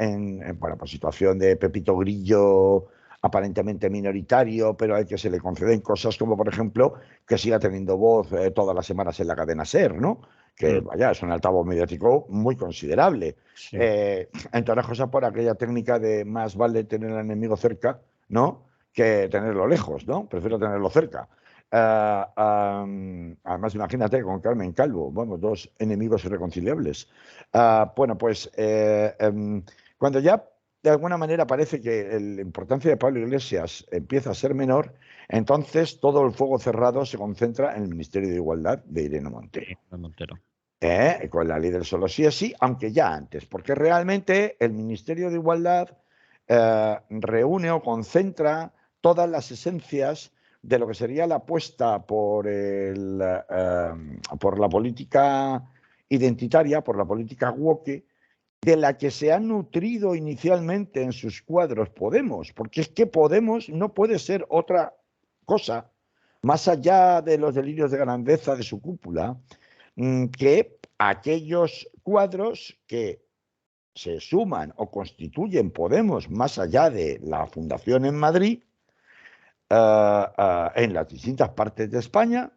situación de Pepito Grillo aparentemente minoritario, pero al que se le conceden cosas como, por ejemplo, que siga teniendo voz todas las semanas en la cadena SER, ¿no? Que vaya, es un altavoz mediático muy considerable. Sí. Entre otras cosas, por aquella técnica de más vale tener al enemigo cerca, ¿no? Que tenerlo lejos, ¿no? Prefiero tenerlo cerca. Además, imagínate con Carmen Calvo, bueno, dos enemigos irreconciliables. Cuando ya de alguna manera parece que la importancia de Pablo Iglesias empieza a ser menor, entonces todo el fuego cerrado se concentra en el Ministerio de Igualdad de Irene Montero. Con la ley del solo sí es sí, aunque ya antes, porque realmente el Ministerio de Igualdad reúne o concentra todas las esencias de lo que sería la apuesta por la política identitaria, por la política woke, de la que se ha nutrido inicialmente en sus cuadros Podemos, porque es que Podemos no puede ser otra cosa, más allá de los delirios de grandeza de su cúpula, que aquellos cuadros que se suman o constituyen Podemos más allá de la fundación en Madrid, en las distintas partes de España,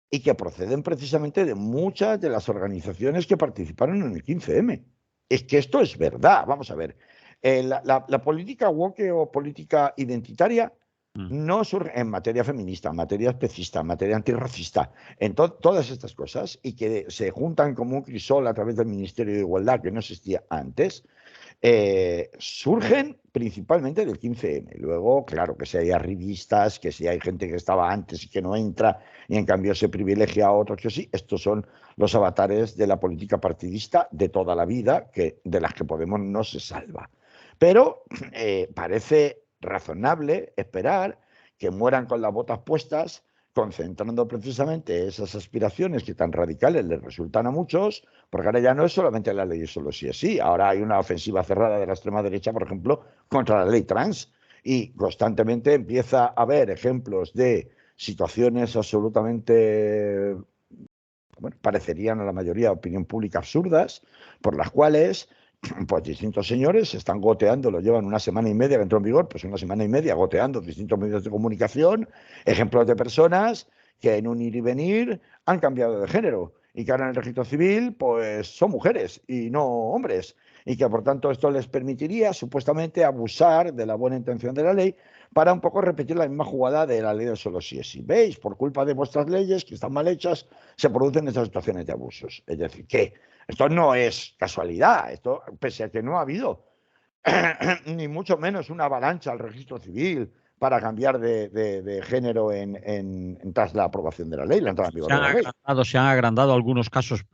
y que proceden precisamente de muchas de las organizaciones que participaron en el 15M. Es que esto es verdad, vamos a ver. La política woke o política identitaria no surge en materia feminista, en materia especista, en materia antirracista, en todas estas cosas, y que se juntan como un crisol a través del Ministerio de Igualdad, que no existía antes, surgen principalmente del 15M. Luego, claro, que si hay arribistas, que si hay gente que estaba antes y que no entra, y en cambio se privilegia a otros que sí, estos son los avatares de la política partidista de toda la vida, de las que Podemos no se salva. Pero parece razonable esperar que mueran con las botas puestas, concentrando precisamente esas aspiraciones que tan radicales les resultan a muchos, porque ahora ya no es solamente la ley solo sí es sí, ahora hay una ofensiva cerrada de la extrema derecha, por ejemplo, contra la ley trans, Y constantemente empieza a haber ejemplos de situaciones absolutamente, bueno, parecerían a la mayoría de opinión pública absurdas, por las cuales pues distintos señores se están goteando, lo llevan una semana y media que entró en vigor, pues una semana y media goteando distintos medios de comunicación, ejemplos de personas que en un ir y venir han cambiado de género y que ahora en el registro civil pues son mujeres y no hombres, y que por tanto esto les permitiría supuestamente abusar de la buena intención de la ley para un poco repetir la misma jugada de la ley del solo sí es sí. ¿Veis? Por culpa de vuestras leyes que están mal hechas se producen estas situaciones de abusos. Es decir, que esto no es casualidad, esto pese a que no ha habido ni mucho menos una avalancha al registro civil para cambiar de género tras la aprobación de la ley, la entrada en vigor de la ley. Se han agrandado algunos casos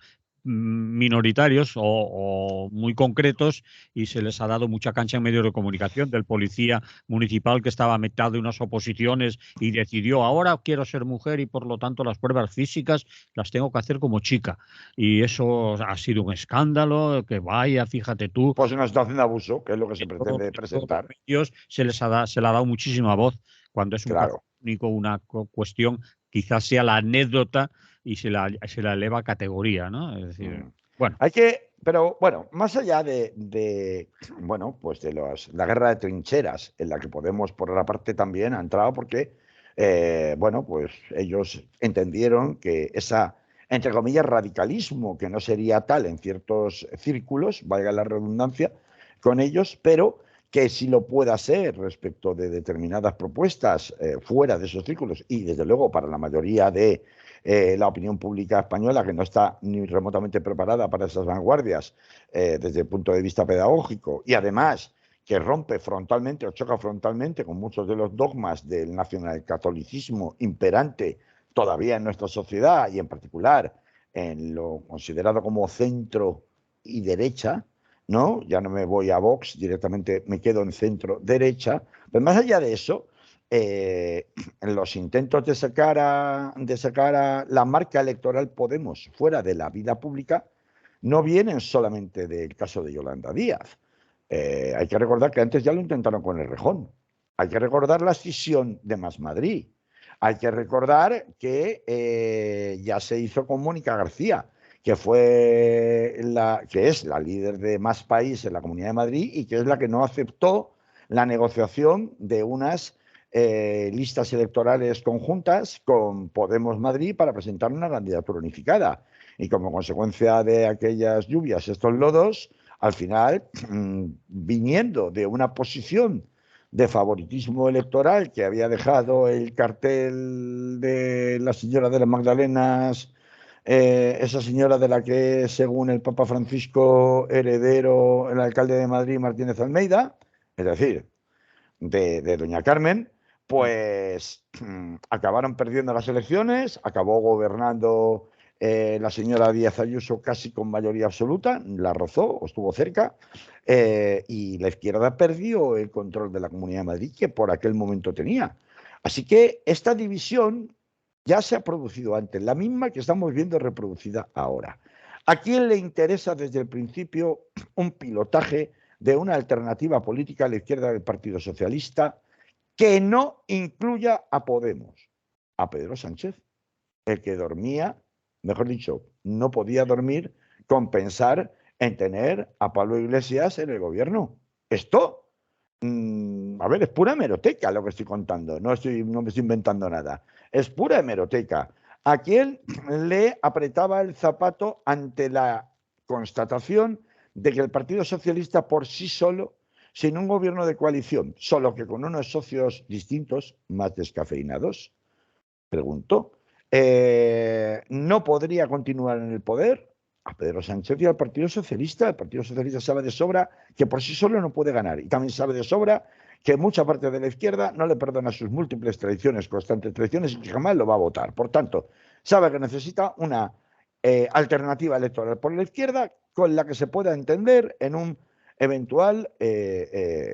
minoritarios o muy concretos y se les ha dado mucha cancha en medios de comunicación del policía municipal que estaba metido en unas oposiciones y decidió ahora quiero ser mujer y por lo tanto las pruebas físicas las tengo que hacer como chica y eso ha sido un escándalo que vaya, fíjate tú. Pues una situación de abuso, que es lo que se pretende presentar. Ellos se le ha dado muchísima voz cuando es un caso único, una cuestión, quizás sea la anécdota y se la eleva a categoría, ¿no? Es decir, bueno. Hay que, pero bueno, más allá bueno, pues de la guerra de trincheras, en la que Podemos, por otra parte, también ha entrado porque, bueno, pues ellos entendieron que esa, entre comillas, radicalismo, que no sería tal en ciertos círculos, valga la redundancia, con ellos, pero que sí lo pueda ser respecto de determinadas propuestas fuera de esos círculos y, desde luego, para la mayoría de la opinión pública española, que no está ni remotamente preparada para esas vanguardias desde el punto de vista pedagógico, y además que rompe frontalmente o choca frontalmente con muchos de los dogmas del nacionalcatolicismo imperante todavía en nuestra sociedad y en particular en lo considerado como centro y derecha, ¿no? Ya no me voy a Vox, directamente me quedo en centro derecha, pero más allá de eso, en los intentos de sacar a la marca electoral Podemos fuera de la vida pública no vienen solamente del caso de Yolanda Díaz. Hay que recordar que antes ya lo intentaron con Errejón. Hay que recordar la escisión de Más Madrid. Hay que recordar que ya se hizo con Mónica García, que es la líder de Más País en la Comunidad de Madrid y que es la que no aceptó la negociación de unas listas electorales conjuntas con Podemos Madrid para presentar una candidatura unificada. Y como consecuencia de aquellas lluvias, estos lodos, al final, viniendo de una posición de favoritismo electoral que había dejado el cartel de la señora de las Magdalenas, esa señora de la que es, según el Papa Francisco, heredero el alcalde de Madrid, Martínez Almeida, es decir, de doña Carmen, pues acabaron perdiendo las elecciones, acabó gobernando la señora Díaz Ayuso casi con mayoría absoluta, la rozó o estuvo cerca, y la izquierda perdió el control de la Comunidad de Madrid que por aquel momento tenía. Así que esta división ya se ha producido antes, la misma que estamos viendo reproducida ahora. ¿A quién le interesa desde el principio un pilotaje de una alternativa política a la izquierda del Partido Socialista que no incluya a Podemos? A Pedro Sánchez, el que dormía, mejor dicho, no podía dormir con pensar en tener a Pablo Iglesias en el gobierno. Esto, a ver, es pura hemeroteca lo que estoy contando, no me estoy inventando nada, es pura hemeroteca. ¿A quién le apretaba el zapato ante la constatación de que el Partido Socialista por sí solo, sin un gobierno de coalición, solo que con unos socios distintos, más descafeinados, preguntó, no podría continuar en el poder? A Pedro Sánchez y al Partido Socialista. El Partido Socialista sabe de sobra que por sí solo no puede ganar y también sabe de sobra que mucha parte de la izquierda no le perdona sus múltiples traiciones, constantes traiciones, y que jamás lo va a votar. Por tanto, sabe que necesita una alternativa electoral por la izquierda con la que se pueda entender en un eventual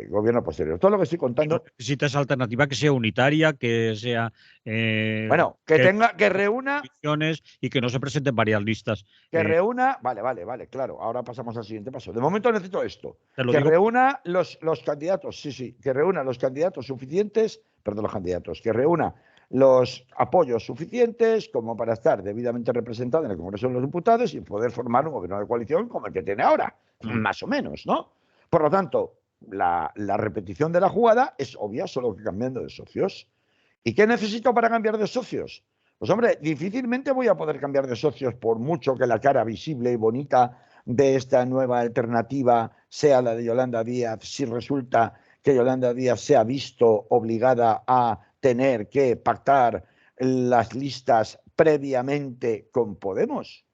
gobierno posterior. Todo lo que estoy contando. Necesitas alternativa que sea unitaria, que sea. Bueno, que reúna. Y que no se presenten varias listas. Que reúna. Vale, claro. Ahora pasamos al siguiente paso. De momento necesito esto. Que reúna los candidatos. Sí. Que reúna los candidatos suficientes. Perdón, los candidatos. Que reúna los apoyos suficientes como para estar debidamente representado en el Congreso de los Diputados y poder formar un gobierno de coalición como el que tiene ahora. Más o menos, ¿no? Por lo tanto, la repetición de la jugada es obvia, solo que cambiando de socios. ¿Y qué necesito para cambiar de socios? Pues hombre, difícilmente voy a poder cambiar de socios por mucho que la cara visible y bonita de esta nueva alternativa sea la de Yolanda Díaz, si resulta que Yolanda Díaz se ha visto obligada a tener que pactar las listas previamente con Podemos.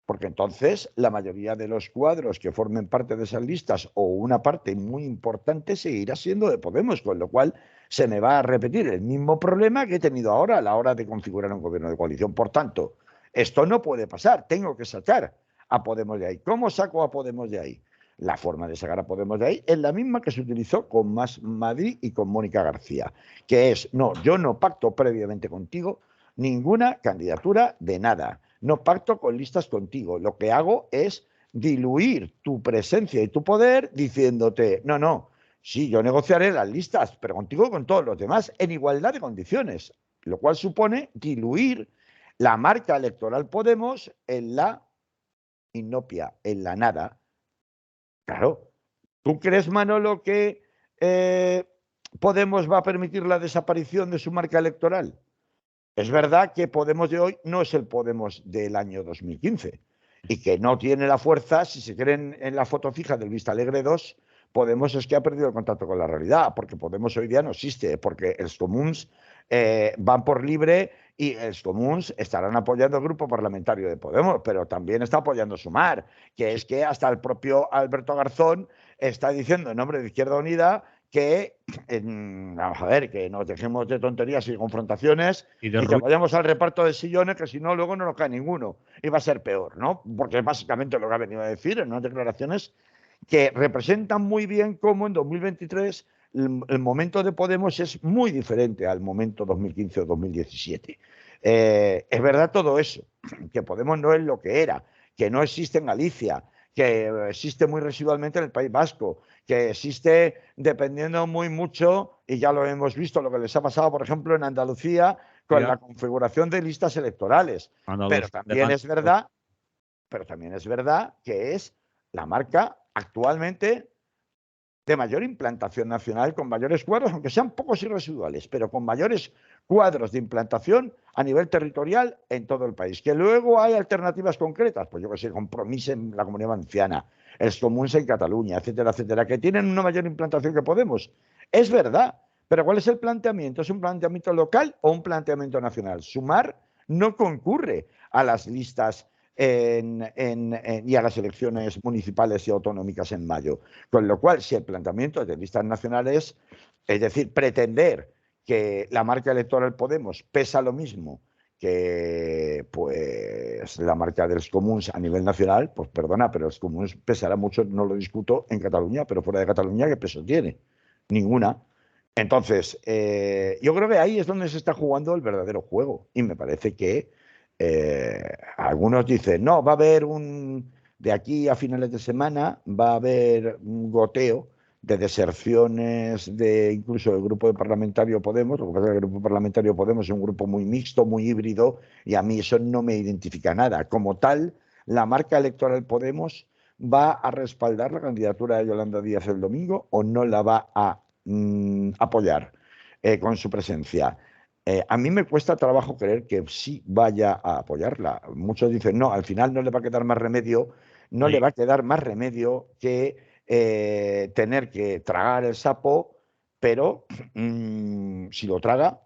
Porque entonces la mayoría de los cuadros que formen parte de esas listas o una parte muy importante seguirá siendo de Podemos, con lo cual se me va a repetir el mismo problema que he tenido ahora a la hora de configurar un gobierno de coalición. Por tanto, esto no puede pasar, tengo que sacar a Podemos de ahí. ¿Cómo saco a Podemos de ahí? La forma de sacar a Podemos de ahí es la misma que se utilizó con Más Madrid y con Mónica García, que es, no, yo no pacto previamente contigo ninguna candidatura de nada. No pacto con listas contigo. Lo que hago es diluir tu presencia y tu poder diciéndote, no, sí, yo negociaré las listas, pero contigo y con todos los demás en igualdad de condiciones, lo cual supone diluir la marca electoral Podemos en la inopia, en la nada. Claro, ¿tú crees, Manolo, que Podemos va a permitir la desaparición de su marca electoral? Es verdad que Podemos de hoy no es el Podemos del año 2015 y que no tiene la fuerza, si se creen en la foto fija del Vista Alegre 2, Podemos es que ha perdido el contacto con la realidad, porque Podemos hoy día no existe, porque los comuns van por libre y los comuns estarán apoyando el grupo parlamentario de Podemos, pero también está apoyando Sumar, que es que hasta el propio Alberto Garzón está diciendo en nombre de Izquierda Unida que, vamos a ver, que nos dejemos de tonterías y confrontaciones y que vayamos al reparto de sillones, que si no, luego no nos cae ninguno. Y va a ser peor, ¿no? Porque es básicamente lo que ha venido a decir en unas declaraciones que representan muy bien cómo en 2023 el momento de Podemos es muy diferente al momento 2015 o 2017. Es verdad todo eso, que Podemos no es lo que era, que no existe en Galicia, que existe muy residualmente en el País Vasco, que existe dependiendo muy mucho, y ya lo hemos visto, lo que les ha pasado, por ejemplo, en Andalucía, con la configuración de listas electorales. Pero también es verdad que es la marca actualmente de mayor implantación nacional, con mayores cuadros, aunque sean pocos y residuales, pero con mayores cuadros de implantación a nivel territorial en todo el país. Que luego hay alternativas concretas, pues yo que sé, Compromís en la Comunidad Valenciana, els Comuns en Cataluña, etcétera, etcétera, que tienen una mayor implantación que Podemos. Es verdad, pero ¿cuál es el planteamiento? ¿Es un planteamiento local o un planteamiento nacional? Sumar no concurre a las listas y a las elecciones municipales y autonómicas en mayo. Con lo cual, si el planteamiento de listas nacionales, es decir, pretender que la marca electoral Podemos pesa lo mismo que pues la marca de los comuns a nivel nacional, pues perdona, pero los comuns pesará mucho, no lo discuto, en Cataluña, pero fuera de Cataluña, ¿qué peso tiene? Ninguna. Entonces, yo creo que ahí es donde se está jugando el verdadero juego y me parece que algunos dicen, no, va a haber de aquí a finales de semana, va a haber un goteo de deserciones de incluso el grupo de parlamentario Podemos. Lo que pasa es que el grupo parlamentario Podemos es un grupo muy mixto, muy híbrido, y a mí eso no me identifica nada. Como tal, la marca electoral Podemos va a respaldar la candidatura de Yolanda Díaz el domingo o no la va a apoyar con su presencia. A mí me cuesta trabajo creer que sí vaya a apoyarla. Muchos dicen, no, al final no le va a quedar más remedio, no le va a quedar más remedio que tener que tragar el sapo, pero si lo traga,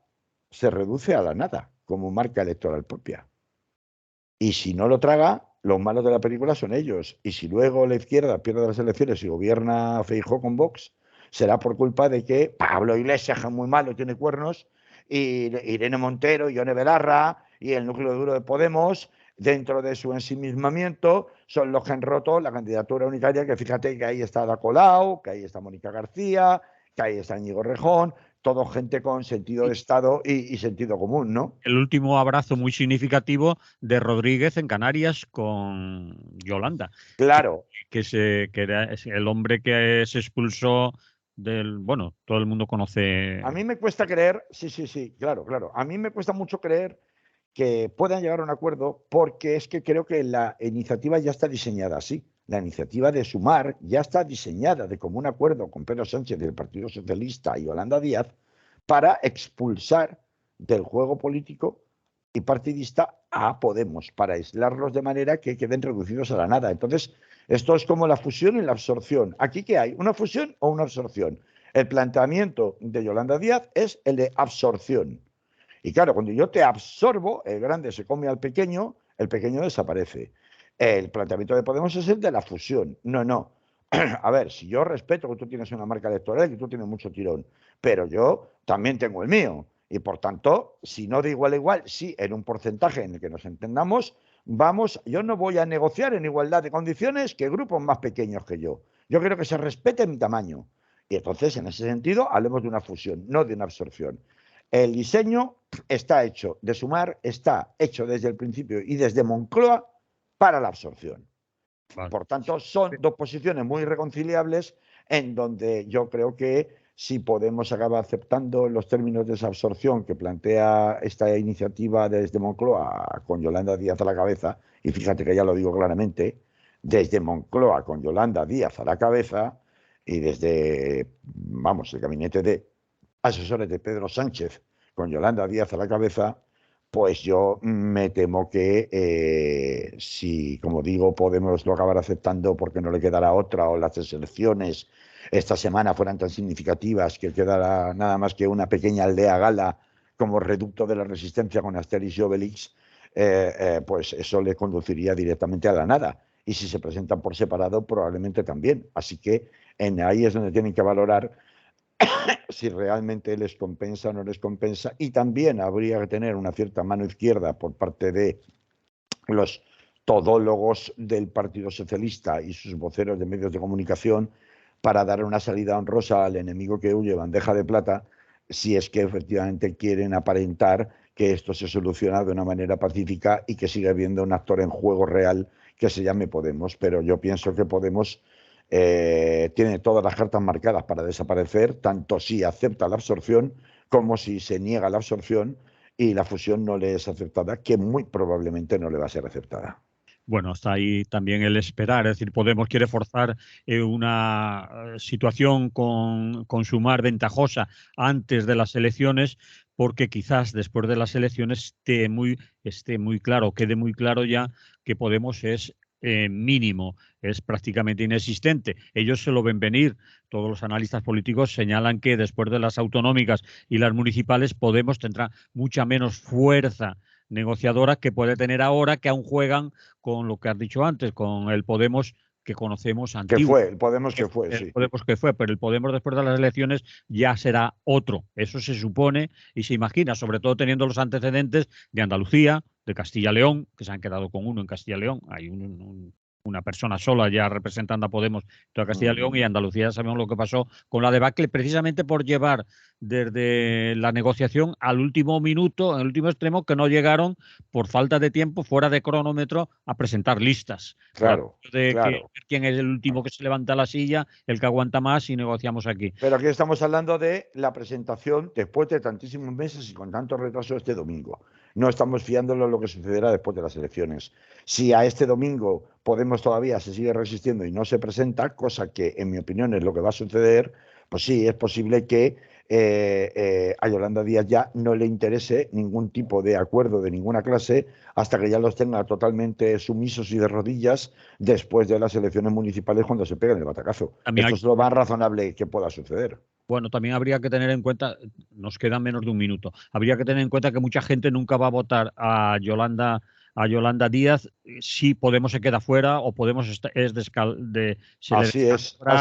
se reduce a la nada, como marca electoral propia. Y si no lo traga, los malos de la película son ellos. Y si luego la izquierda pierde las elecciones y gobierna Feijóo con Vox, será por culpa de que Pablo Iglesias es muy malo, tiene cuernos, y Irene Montero, y Ione Belarra y el núcleo duro de Podemos dentro de su ensimismamiento, son los que han roto la candidatura unitaria, que fíjate que ahí está Ada Colau, que ahí está Mónica García, que ahí está Íñigo Rejón, todo gente con sentido de Estado y sentido común, ¿no? El último abrazo muy significativo de Rodríguez en Canarias con Yolanda, Claro. que era el hombre que se expulsó bueno, todo el mundo conoce. A mí me cuesta creer, sí, claro, claro. A mí me cuesta mucho creer que puedan llegar a un acuerdo porque es que creo que la iniciativa ya está diseñada así. La iniciativa de Sumar ya está diseñada de común acuerdo con Pedro Sánchez del Partido Socialista y Yolanda Díaz para expulsar del juego político y partidista a Podemos, para aislarlos de manera que queden reducidos a la nada. Entonces, esto es como la fusión y la absorción. ¿Aquí qué hay? ¿Una fusión o una absorción? El planteamiento de Yolanda Díaz es el de absorción. Y claro, cuando yo te absorbo, el grande se come al pequeño, el pequeño desaparece. El planteamiento de Podemos es el de la fusión. No, no. A ver, si yo respeto que tú tienes una marca electoral y que tú tienes mucho tirón, pero yo también tengo el mío. Y por tanto, si no de igual a igual, sí, en un porcentaje en el que nos entendamos, yo no voy a negociar en igualdad de condiciones que grupos más pequeños que yo. Yo quiero que se respete mi tamaño. Y entonces, en ese sentido, hablemos de una fusión, no de una absorción. El diseño está hecho de Sumar, está hecho desde el principio y desde Moncloa para la absorción. Vale. Por tanto, son dos posiciones muy irreconciliables en donde yo creo que si Podemos acaba aceptando los términos de esa absorción que plantea esta iniciativa desde Moncloa con Yolanda Díaz a la cabeza, y fíjate que ya lo digo claramente, desde Moncloa con Yolanda Díaz a la cabeza y desde, vamos, el gabinete de asesores de Pedro Sánchez con Yolanda Díaz a la cabeza, pues yo me temo que si, como digo, Podemos lo acabar aceptando porque no le quedará otra o las elecciones esta semana fueran tan significativas que quedará nada más que una pequeña aldea gala como reducto de la resistencia con Asterix y Obelix, pues eso le conduciría directamente a la nada. Y si se presentan por separado, probablemente también. Así que ahí es donde tienen que valorar si realmente les compensa o no les compensa, y también habría que tener una cierta mano izquierda por parte de los todólogos del Partido Socialista y sus voceros de medios de comunicación para dar una salida honrosa al enemigo que huye, bandeja de plata, si es que efectivamente quieren aparentar que esto se soluciona de una manera pacífica y que sigue habiendo un actor en juego real que se llame Podemos. Pero yo pienso que Podemos tiene todas las cartas marcadas para desaparecer, tanto si acepta la absorción como si se niega la absorción y la fusión no le es aceptada, que muy probablemente no le va a ser aceptada. Bueno, está ahí también el esperar, es decir, Podemos quiere forzar una situación con Sumar ventajosa antes de las elecciones, porque quizás después de las elecciones esté muy claro, quede muy claro ya que Podemos es mínimo, es prácticamente inexistente. Ellos se lo ven venir. Todos los analistas políticos señalan que después de las autonómicas y las municipales, Podemos tendrá mucha menos fuerza negociadora que puede tener ahora, que aún juegan con lo que has dicho antes, con el Podemos que conocemos Que antiguo. fue, el Podemos que fue, El sí. Podemos que fue, pero el Podemos después de las elecciones ya será otro. Eso se supone y se imagina, sobre todo teniendo los antecedentes de Andalucía, de Castilla-León, que se han quedado con uno en Castilla-León. Hay una persona sola ya representando a Podemos toda Castilla-León, y Andalucía sabemos lo que pasó con la debacle, precisamente por llevar desde la negociación al último minuto, al último extremo, que no llegaron por falta de tiempo, fuera de cronómetro, a presentar listas. Claro, De claro. quién es el último que se levanta la silla, el que aguanta más, y negociamos aquí. Pero aquí estamos hablando de la presentación después de tantísimos meses y con tanto retraso este domingo. No estamos fiándonos en lo que sucederá después de las elecciones. Si a este domingo Podemos todavía se sigue resistiendo y no se presenta, cosa que en mi opinión es lo que va a suceder, pues sí, es posible que a Yolanda Díaz ya no le interese ningún tipo de acuerdo de ninguna clase hasta que ya los tenga totalmente sumisos y de rodillas después de las elecciones municipales, cuando se peguen el batacazo. Esto es lo más razonable que pueda suceder. Bueno, también habría que tener en cuenta, nos queda menos de un minuto, habría que tener en cuenta que mucha gente nunca va a votar a Yolanda Díaz si Podemos se queda fuera o Podemos se le Así es, descalabra,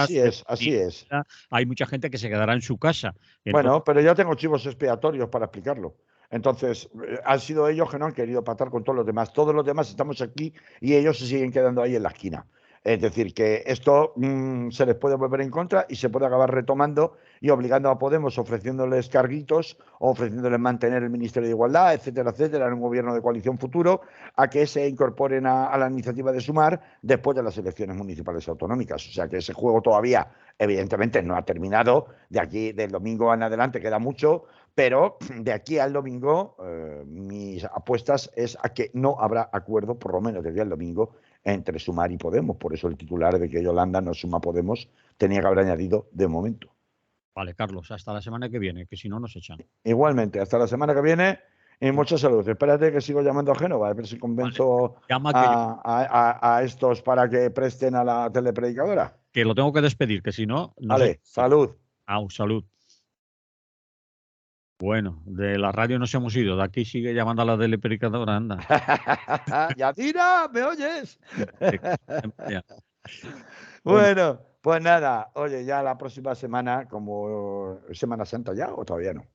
así es, así es. hay mucha gente que se quedará en su casa. Entonces, Bueno, pero ya tengo chivos expiatorios para explicarlo. Entonces, han sido ellos que no han querido pactar con todos los demás. Todos los demás estamos aquí y ellos se siguen quedando ahí en la esquina. Es decir, que esto se les puede volver en contra y se puede acabar retomando y obligando a Podemos, ofreciéndoles carguitos, ofreciéndoles mantener el Ministerio de Igualdad, etcétera, etcétera, en un gobierno de coalición futuro, a que se incorporen a la iniciativa de Sumar después de las elecciones municipales y autonómicas. O sea que ese juego todavía, evidentemente, no ha terminado. De aquí, del domingo en adelante, queda mucho, pero de aquí al domingo, mis apuestas es a que no habrá acuerdo, por lo menos desde el domingo, entre Sumar y Podemos. Por eso el titular de que Yolanda no suma Podemos tenía que haber añadido de momento. Vale, Carlos, hasta la semana que viene, que si no nos echan. Igualmente, hasta la semana que viene y mucha salud. Espérate que sigo llamando a Génova, a ver si convenzo a estos para que presten a la telepredicadora. Que lo tengo que despedir, que si no... Vale, salud. Salud. Bueno, de la radio nos hemos ido, de aquí sigue llamando a la telepredicadora, anda. Yadira, ¿me oyes? Bueno, pues nada, oye, ya la próxima semana, como Semana Santa ya, o todavía no.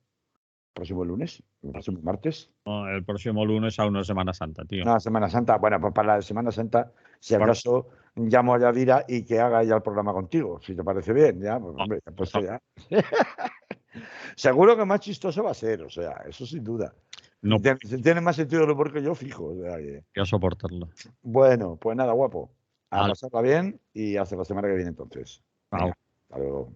¿Próximo lunes? ¿El próximo martes? No, el próximo lunes aún no es Semana Santa, tío. No, Semana Santa. Bueno, pues para la Semana Santa, si acaso llamo a Yadira y que haga ella el programa contigo, si te parece bien, ya, pues hombre, pues ya. Seguro que más chistoso va a ser, o sea, eso sin duda. No. Tiene más sentido del humor que yo, fijo. O sea, que a soportarlo. Bueno, pues nada, guapo. A pasarla bien y hasta la semana que viene entonces. Venga, hasta luego.